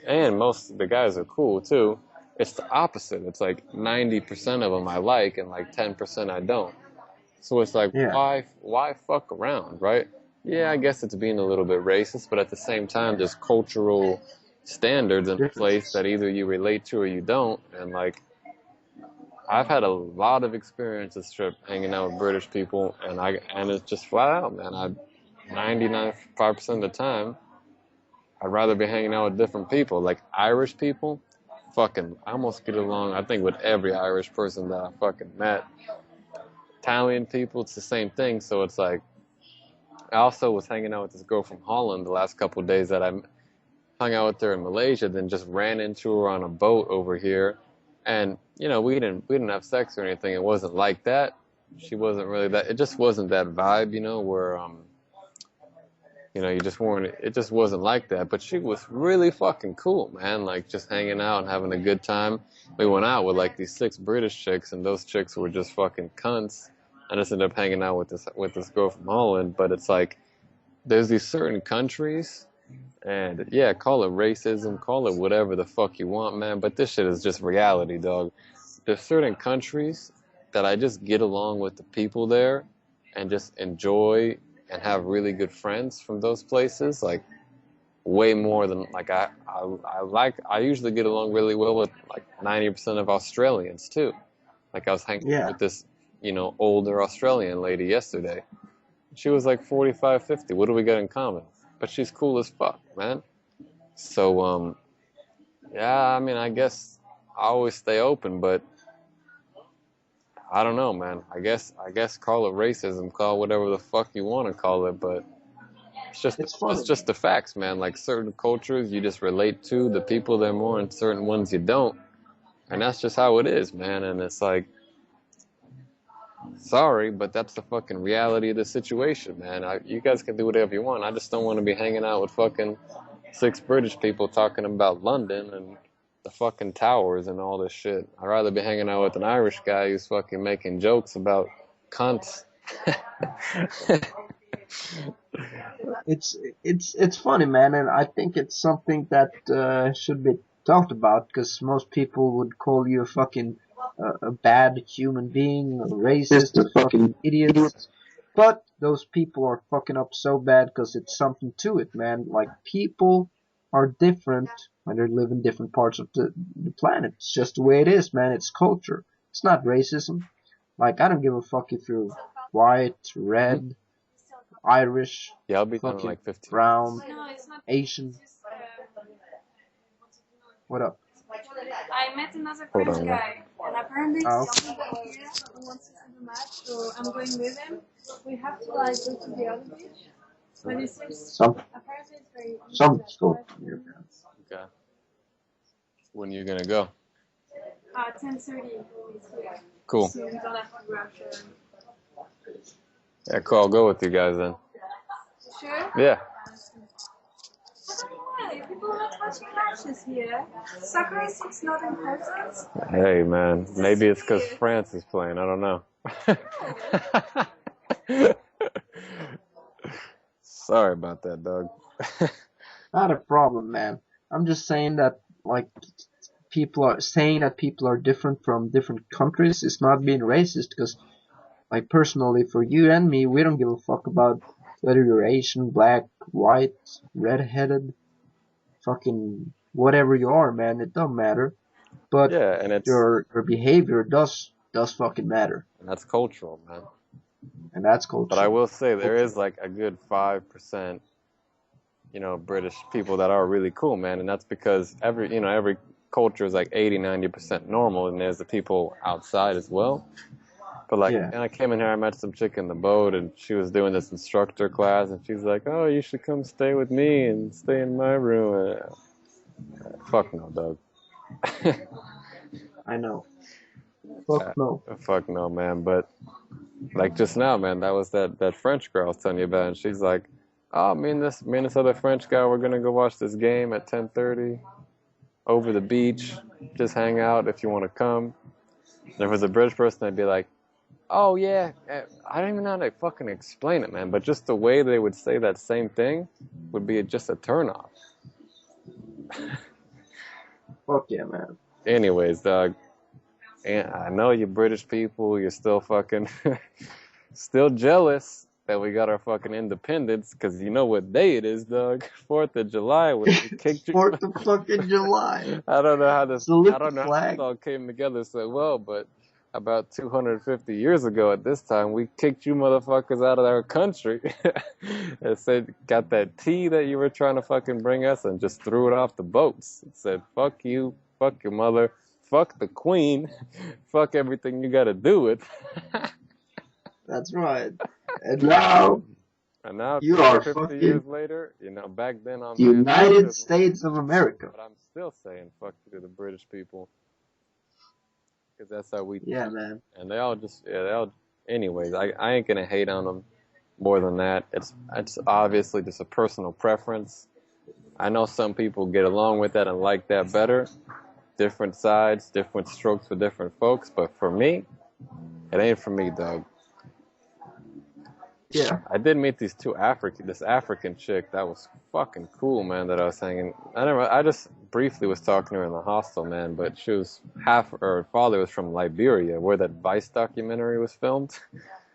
and most of the guys are cool too. It's the opposite. It's like 90% of them I like, and like 10% I don't. So it's like, Yeah. why fuck around, right? Yeah, I guess it's being a little bit racist, but at the same time, there's cultural standards in place Differences. that either you relate to or you don't. And like, I've had a lot of experience this trip hanging out with British people, and it's just flat out, man. 99.5% of the time, I'd rather be hanging out with different people, like Irish people. Fucking, I almost get along, I think, with every Irish person that I fucking met. Italian people, it's the same thing. So it's like, I also was hanging out with this girl from Holland the last couple of days that I hung out with her in Malaysia, then just ran into her on a boat over here. And, we didn't have sex or anything. It wasn't like that. She wasn't really that, it just wasn't that vibe, where, you just weren't, it just wasn't like that. But she was really fucking cool, man. Like just hanging out and having a good time. We went out with like these 6 British chicks, and those chicks were just fucking cunts. I just ended up hanging out with this girl from Holland. But it's like there's these certain countries, and yeah, call it racism, call it whatever the fuck you want, man. But this shit is just reality, dog. There's certain countries that I just get along with the people there, and just enjoy and have really good friends from those places, like way more than like I usually get along really well with like 90% of Australians too. Like I was hanging Yeah. with this, older Australian lady yesterday. She was like 45, 50. What do we got in common? But she's cool as fuck, man. So yeah, I mean, I guess I always stay open, but I don't know, man. I guess call it racism, call it whatever the fuck you want to call it, but It's it's funny. just the facts, man. Like certain cultures you just relate to, the people they're more, and certain ones you don't. And that's just how it is, man. And it's like, sorry, but that's the fucking reality of the situation, man. You guys can do whatever you want. I just don't want to be hanging out with fucking 6 British people talking about London and the fucking towers and all this shit. I'd rather be hanging out with an Irish guy who's fucking making jokes about cunts. It's it's funny, man, and I think it's something that should be talked about because most people would call you a fucking a bad human being, a racist, a fucking idiot. But those people are fucking up so bad because it's something to it, man. Like people are different when they live in different parts of the planet. It's just the way it is, man. It's culture. It's not racism. Like I don't give a fuck if you're white, red, Irish, Yeah, I'll be done in fucking like 15 brown, minutes. Asian. What up? I met another Hold French on, man. guy, and apparently Oh, it's the only guy here who wants to see the match, so I'm going with him. We have to like go to the other beach, but it seems some apparently it's very easy. some scope here, man. Okay. When are you gonna go? 10:30 is here, Cool. so we don't have to rush. Yeah, cool. I'll go with you guys then. Sure. Yeah. Yeah, people are not watching matches here. Soccer is not important. Hey, man. Maybe it's because France is playing. I don't know. Sorry about that, dog. Not a problem, man. I'm just saying that like people are saying that people are different from different countries is not being racist because like personally for you and me we don't give a fuck about whether you're Asian, black, white, red-headed, fucking whatever you are, man. It don't matter. But Yeah, and your behavior does fucking matter, that's cultural, man. and that's But I culture. will say there is like a good 5%, British people that are really cool, man, and that's because every culture is like 80-90% normal, and there's the people outside as well. But like, Yeah, and I came in here, I met some chick in the boat, and she was doing this instructor class, and she's like, "Oh, you should come stay with me and stay in my room." Fuck no, dog. I know. Fuck no. Fuck no, man. But like just now, man, that was that French girl I was telling you about, and she's like, "Oh, me and this other French guy, we're gonna go watch this game at 10:30 over the beach. Just hang out if you want to come." And if it was a British person, I'd be like, "Oh yeah, I don't even know how to fucking explain it, man." But just the way they would say that same thing would be just a turnoff. Fuck yeah, man. Anyways, dog. And I know you British people, you're still fucking, still jealous that we got our fucking independence, because you know what day it is, dog. 4th of July, when we kicked you. 4th of fucking July. I don't know how this Salute the flag. all came together so well, but about 250 years ago at this time, we kicked you motherfuckers out of our country and said, got that tea that you were trying to fucking bring us, and just threw it off the boats. It said, fuck you, fuck your mother, fuck the queen, fuck everything you gotta do with. That's right. And now And now, you are 250 years fucking later, back then I'm United States of America. but I'm still saying fuck you to the British people, because that's how we Yeah, man. And anyways, I ain't gonna hate on them more than that. It's obviously just a personal preference. I know some people get along with that and like that better. Different sides, different strokes for different folks, but for me, it ain't for me, dog. Yeah. I did meet this African chick that was fucking cool, man, that I was hanging. I just briefly was talking to her in the hostel, man, but her father was from Liberia, where that Vice documentary was filmed.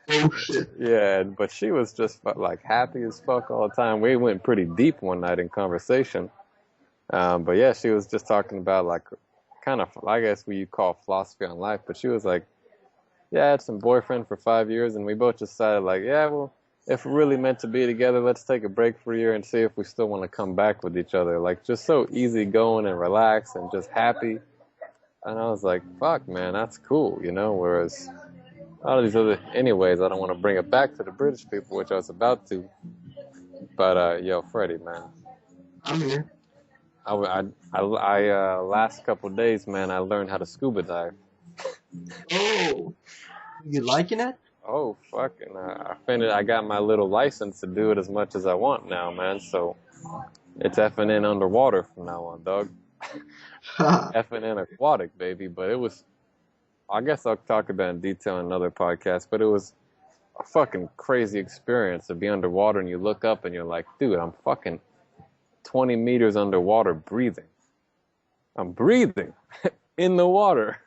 Oh shit. Yeah, but she was just like happy as fuck all the time. We went pretty deep one night in conversation. But yeah, she was just talking about like kind of, I guess what you call philosophy on life, but she was like, yeah, I had some boyfriend for 5 years, and we both decided, like, yeah, well, if we're really meant to be together, let's take a break for a year and see if we still want to come back with each other. Like, just so easygoing and relaxed and just happy. And I was like, fuck, man, that's cool, Whereas all of these anyways, I don't want to bring it back to the British people, which I was about to. But yo, Freddie, man, I'm here. last couple of days, man, I learned how to scuba dive. Oh, you liking it? Oh, fucking, I got my little license to do it as much as I want now, man, so it's F&N underwater from now on, dog. F&N aquatic, baby, but I guess I'll talk about it in detail in another podcast, but it was a fucking crazy experience to be underwater, and you look up and you're like, dude, I'm fucking 20 meters underwater breathing. I'm breathing in the water.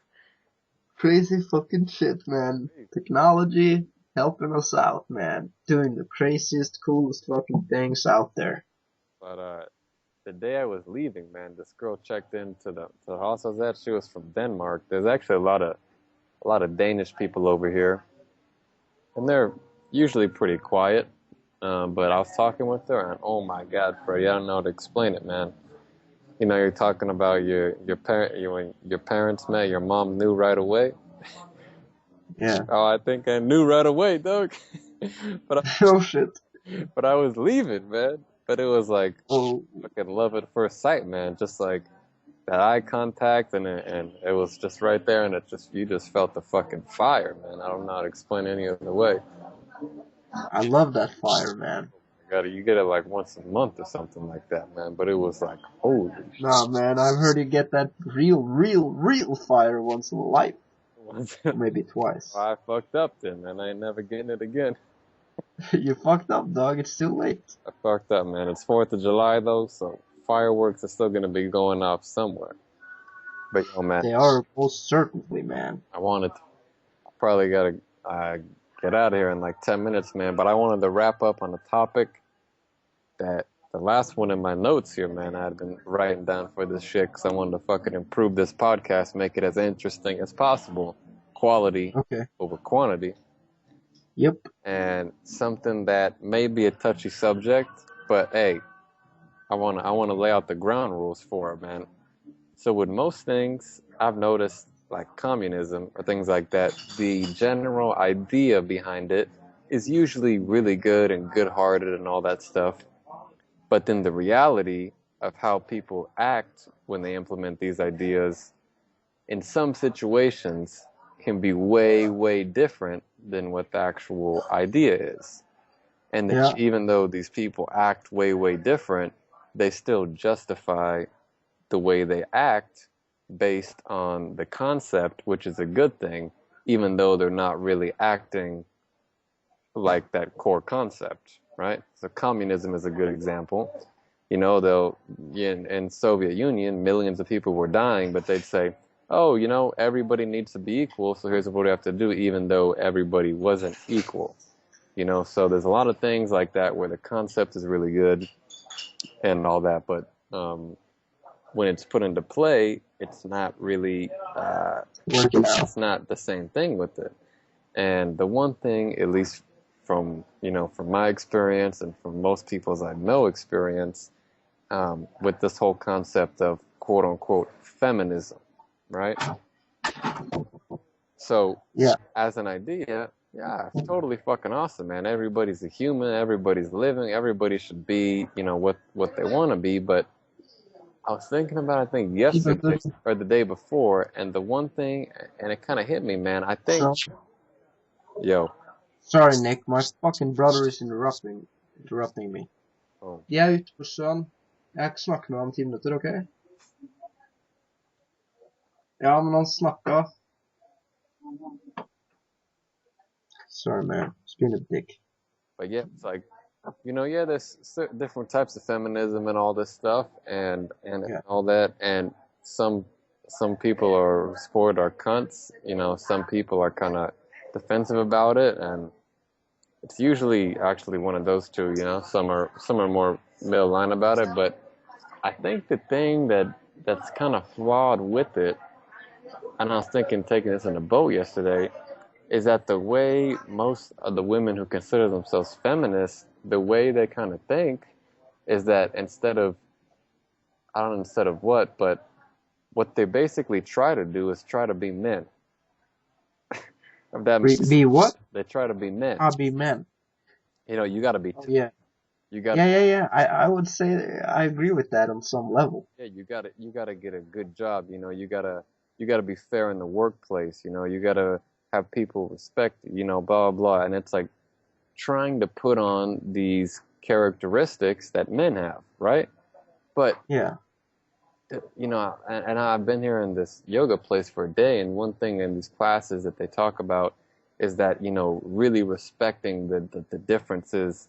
Crazy fucking shit, man. Technology helping us out, man. Doing the craziest, coolest fucking things out there. But the day I was leaving, man, this girl checked into the house I was at. She was from Denmark. There's actually a lot of Danish people over here. and they're usually pretty quiet. But I was talking with her, and oh my God, Freddie, I don't know how to explain it, man. You know, you're talking about when your parents met, your mom knew right away. Yeah. Oh, I think I knew right away, dog. but Oh shit. I was leaving, man. But it was like Oh, fucking love at first sight, man. Just like that eye contact, and it was just right there, and you just felt the fucking fire, man. I don't know how to explain it any other way. I love that fire, man. You get it like once a month or something like that, man. But it was like, holy Nah, man, I've heard you get that real fire once in a life. shit. Or maybe twice. I fucked up then, man. I ain't never getting it again. You fucked up, dog. It's too late. I fucked up, man. It's 4th of July though, so fireworks are still gonna be going off somewhere. But yo, man, They are most certainly, man. I probably gotta get out of here in like 10 minutes, man. But I wanted to wrap up on a topic that the last one in my notes here, man, I had been writing down for this shit because I wanted to fucking improve this podcast, make it as interesting as possible. Quality Okay. over quantity. Yep. And something that may be a touchy subject, but hey, I wanna lay out the ground rules for it, man. So with most things, I've noticed, like communism or things like that, the general idea behind it is usually really good and good-hearted and all that stuff. But then the reality of how people act when they implement these ideas in some situations can be way, way different than what the actual idea is. And Yeah. even though these people act way, way different, they still justify the way they act based on the concept, which is a good thing, even though they're not really acting like that core concept, right? So communism is a good example. You know, though, in Soviet Union, millions of people were dying, but they'd say, oh, you know, everybody needs to be equal, so here's what we have to do, even though everybody wasn't equal. You know, so there's a lot of things like that where the concept is really good and all that, but when it's put into play, it's not really, it's not the same thing with it. And the one thing, at least from my experience and from most people's I know experience, with this whole concept of quote unquote feminism, right? So Yeah. as an idea, yeah, it's totally fucking awesome, man. Everybody's a human, everybody's living, everybody should be, what they want to be. But I was thinking about, I think yesterday or the day before, and the one thing, and it kind of hit me, man. I think, yo, Sorry, Nick. My fucking brother is interrupting me. oh, De er ute på sjøen. Jeg snakker med ham om 10 minutter, ok? Ja, men han snakka. Sorry, man. Just being a dick. but yeah, it's like, yeah, there's different types of feminism and all this stuff, and Yeah. all that, and some people are cunts. Some people are kind of defensive about it, and it's usually actually one of those two. Some are more middle line about it, but I think the thing that's kind of flawed with it, and I was thinking taking this in a boat yesterday, is that the way most of the women who consider themselves feminists, the way they kind of think is that instead of what, but what they basically try to do is try to be men. If that makes Be what? They try to be men. Be men. You got to be. Yeah. You got. Yeah. I would say I agree with that on some level. Yeah, you got to get a good job. You got to be fair in the workplace. You got to have people respect. Blah blah. And it's like trying to put on these characteristics that men have, right? But yeah, and I've been here in this yoga place for a day, and one thing in these classes that they talk about is that really respecting the differences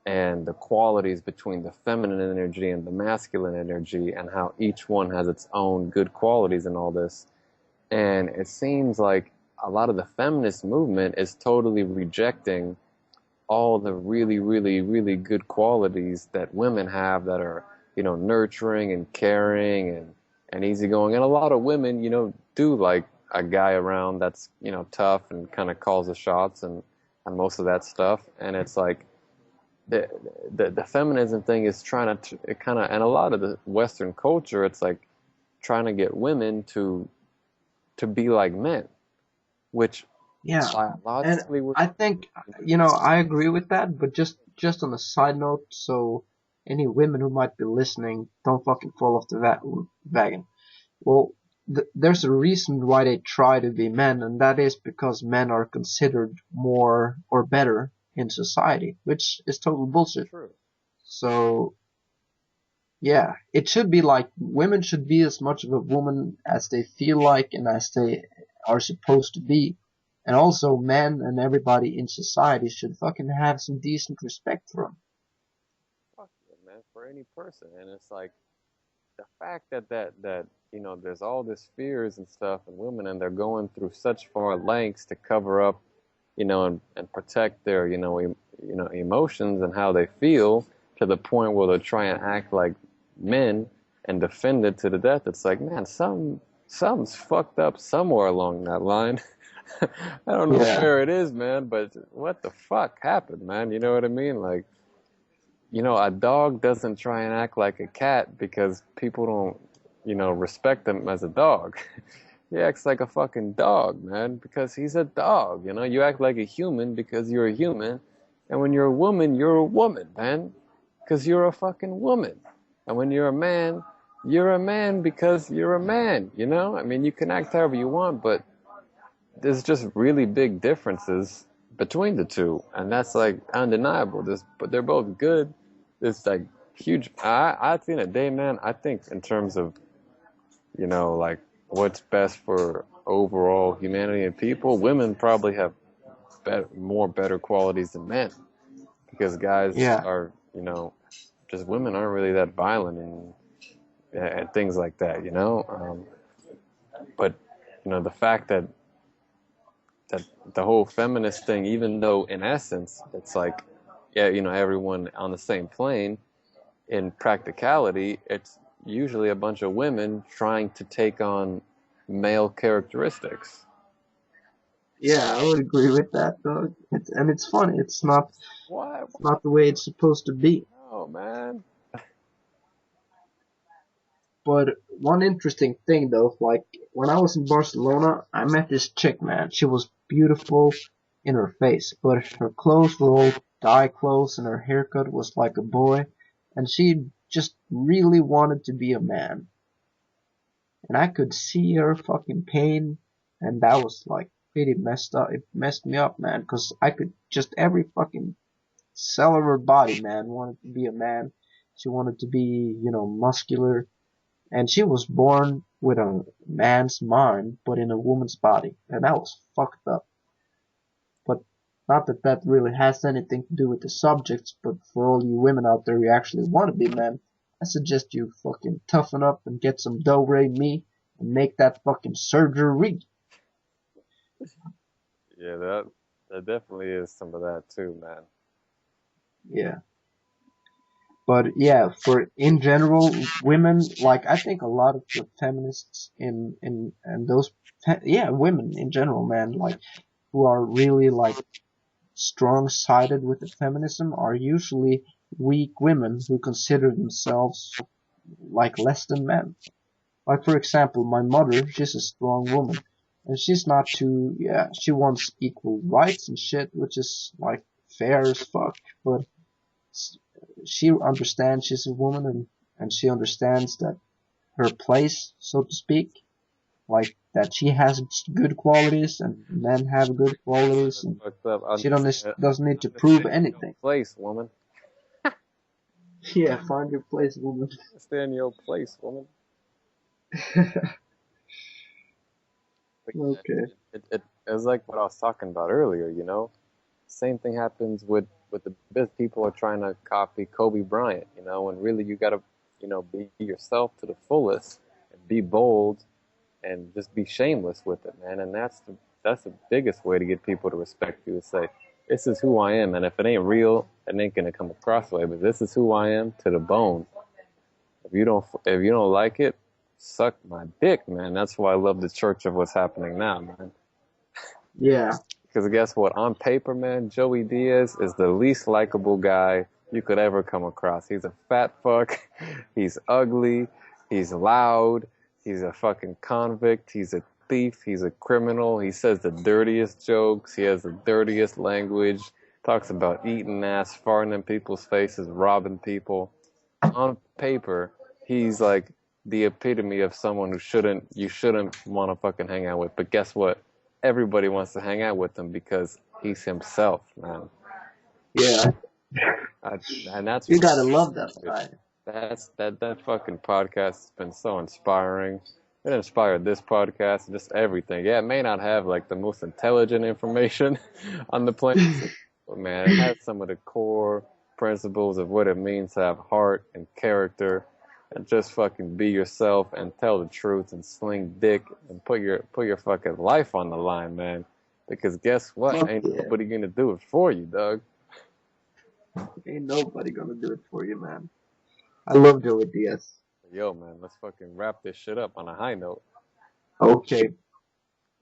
and the qualities between the feminine energy and the masculine energy, and how each one has its own good qualities and all this. And it seems like a lot of the feminist movement is totally rejecting all the really, really, really good qualities that women have that are, nurturing and caring and easygoing. And a lot of women, do like a guy around that's, tough and kind of calls the shots and on most of that stuff, and it's like the the feminism thing is trying to it kind of, and a lot of the Western culture, it's like trying to get women to be like men, which Yeah, and biologically we're I think I agree with that, but just on a side note, so any women who might be listening, don't fucking fall off the wagon. Well, there's a reason why they try to be men, and that is because men are considered more or better in society, which is total bullshit. true. So, yeah, it should be like women should be as much of a woman as they feel like and as they are supposed to be. And also, men and everybody in society should fucking have some decent respect for them. Fuck yeah, man, for any person, and it's like the fact that there's all this fears and stuff in women, and they're going through such far lengths to cover up, and protect their emotions and how they feel, to the point where they try and act like men and defend it to the death. It's like, man, something's fucked up somewhere along that line. I don't know Yeah, where it is, man, but what the fuck happened, man? You know what I mean? Like, a dog doesn't try and act like a cat because people don't, respect him as a dog. He acts like a fucking dog, man, because he's a dog. You act like a human because you're a human. And when you're a woman, man, because you're a fucking woman. And when you're a man because you're a man, I mean, you can act however you want, but there's just really big differences between the two. And that's like undeniable. But they're both good. It's like huge. At the end of the day, man, I think in terms of, like what's best for overall humanity and people, women probably have better qualities than men, because guys yeah, are, just women aren't really that violent and things like that. But the fact that the whole feminist thing, even though in essence it's like, yeah, everyone on the same plane, in practicality, it's usually a bunch of women trying to take on male characteristics. yeah. I would agree with that, though. And it's funny. It's not. Why? It's not the way it's supposed to be. Oh man. But one interesting thing though, like when I was in Barcelona, I met this chick, man. She was beautiful in her face, but her clothes were all guy clothes and her haircut was like a boy, and she just really wanted to be a man. And I could see her fucking pain, and that was like pretty messed up. It messed me up, man, 'cause I could just every fucking cell of her body, man, wanted to be a man. She wanted to be, muscular. And she was born with a man's mind, but in a woman's body. And that was fucked up. But not that that really has anything to do with the subjects, but for all you women out there who actually want to be men, I suggest you fucking toughen up and get some do-re me and make that fucking surgery. Yeah, that definitely is some of that too, man. Yeah. But yeah, for in general, women, like I think a lot of the feminists in and those, yeah, women in general, man, like who are really like strong-sided with the feminism are usually weak women who consider themselves like less than men. Like for example, my mother, she's a strong woman, and she's not too, yeah, she wants equal rights and shit, which is like fair as fuck, but she understands she's a woman and she understands that her place, so to speak, like that she has good qualities and men have good qualities That's and fucked up. she doesn't need to prove Understand your anything. place, woman. Yeah, find your place, woman. Understand your place, woman. But yeah, Okay. it's like what I was talking about earlier. Same thing happens with the best people are trying to copy Kobe Bryant. And really you gotta, be yourself to the fullest and be bold and just be shameless with it, man. And that's the biggest way to get people to respect you, is say, this is who I am, and if it ain't real, it ain't gonna come across the way. But this is who I am to the bone. If you don't like it, suck my dick, man. That's why I love the church of what's happening now, man. Yeah. Because guess what? On paper, man, Joey Diaz is the least likable guy you could ever come across. He's a fat fuck. He's ugly. He's loud. He's a fucking convict. He's a thief. He's a criminal. He says the dirtiest jokes. He has the dirtiest language. Talks about eating ass, farting in people's faces, robbing people. On paper, he's like the epitome of someone you shouldn't want to fucking hang out with. But guess what? Everybody wants to hang out with him because he's himself, man. Yeah, And that's you gotta love that guy. that fucking podcast has been so inspiring. It inspired this podcast, just everything. Yeah, it may not have like the most intelligent information on the planet, but man, it has some of the core principles of what it means to have heart and character, and just fucking be yourself and tell the truth and sling dick and put your fucking life on the line, man. Because guess what? Fuck Ain't yeah. nobody gonna do it for you, dog. Ain't nobody gonna do it for you, man. I love Joey Diaz. Yo, man, let's fucking wrap this shit up on a high note. Okay.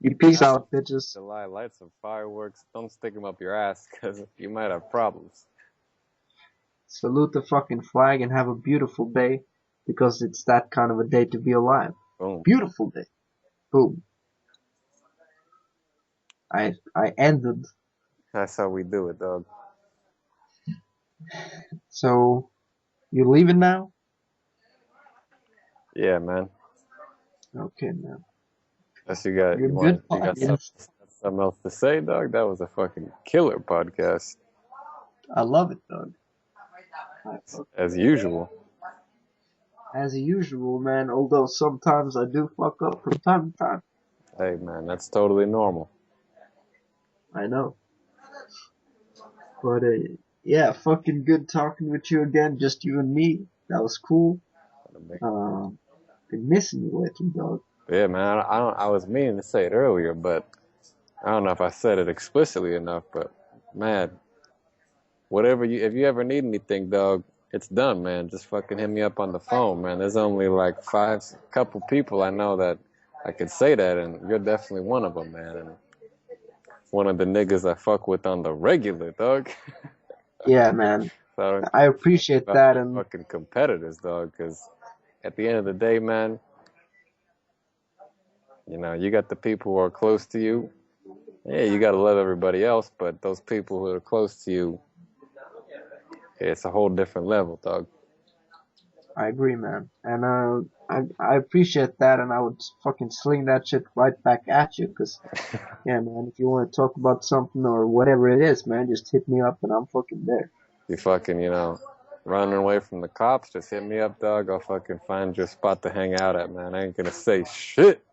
You peace out, bitches. July, light some fireworks. Don't stick them up your ass, because you might have problems. Salute the fucking flag and have a beautiful day, because it's that kind of a day to be alive. Boom. Beautiful day. Boom. I ended. That's how we do it, dog. So, you leaving now? Yeah, man. Okay, man. Unless you got, You're you good want, you got podcast. something else to say, dog? That was a fucking killer podcast, I love it, dog. as usual. As usual, man, although sometimes I do fuck up from time to time. Hey, man, that's totally normal. I know. But, yeah, fucking good talking with you again, just you and me. That was cool. Been missing you lately, dog. Yeah, man. I was meaning to say it earlier, but I don't know if I said it explicitly enough. But man, if you ever need anything, dog, it's done, man. Just fucking hit me up on the phone, man. There's only like couple people I know that I could say that, and you're definitely one of them, man. And one of the niggas I fuck with on the regular, dog. Yeah, man. So I appreciate about that, the and fucking competitors, dog, because at the end of the day, man, you know, you got the people who are close to you. Yeah, you gotta love everybody else, but those people who are close to you, it's a whole different level, dog. I agree, man. And I appreciate that, and I would fucking sling that shit right back at you, cause yeah, man. If you want to talk about something or whatever it is, man, just hit me up, and I'm fucking there. You fucking, you know, running away from the cops, just hit me up, dog. I'll fucking find your spot to hang out at, man. I ain't gonna say shit.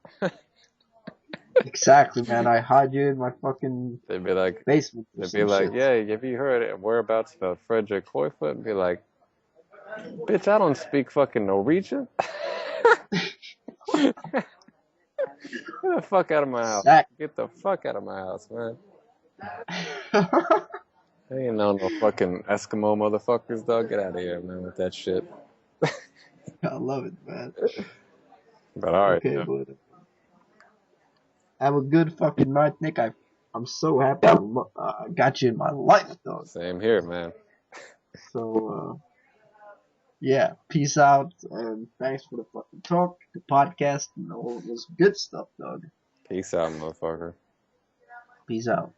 Exactly, man. I hide you in my fucking They'd be like, basement. yeah, have you heard it? Whereabouts about Frederick Hoyfoot? And be like, bitch, I don't speak fucking Norwegian. Get the fuck out of my house. Get the fuck out of my house, man. They ain't no fucking Eskimo motherfuckers, dog. Get out of here, man, with that shit. I love it, man. But alright. Okay, but have a good fucking night, Nick. I'm so happy I got you in my life, dog. Same here, man. So, yeah, peace out, and thanks for the fucking talk, the podcast, and all this good stuff, dog. Peace out, motherfucker. Peace out.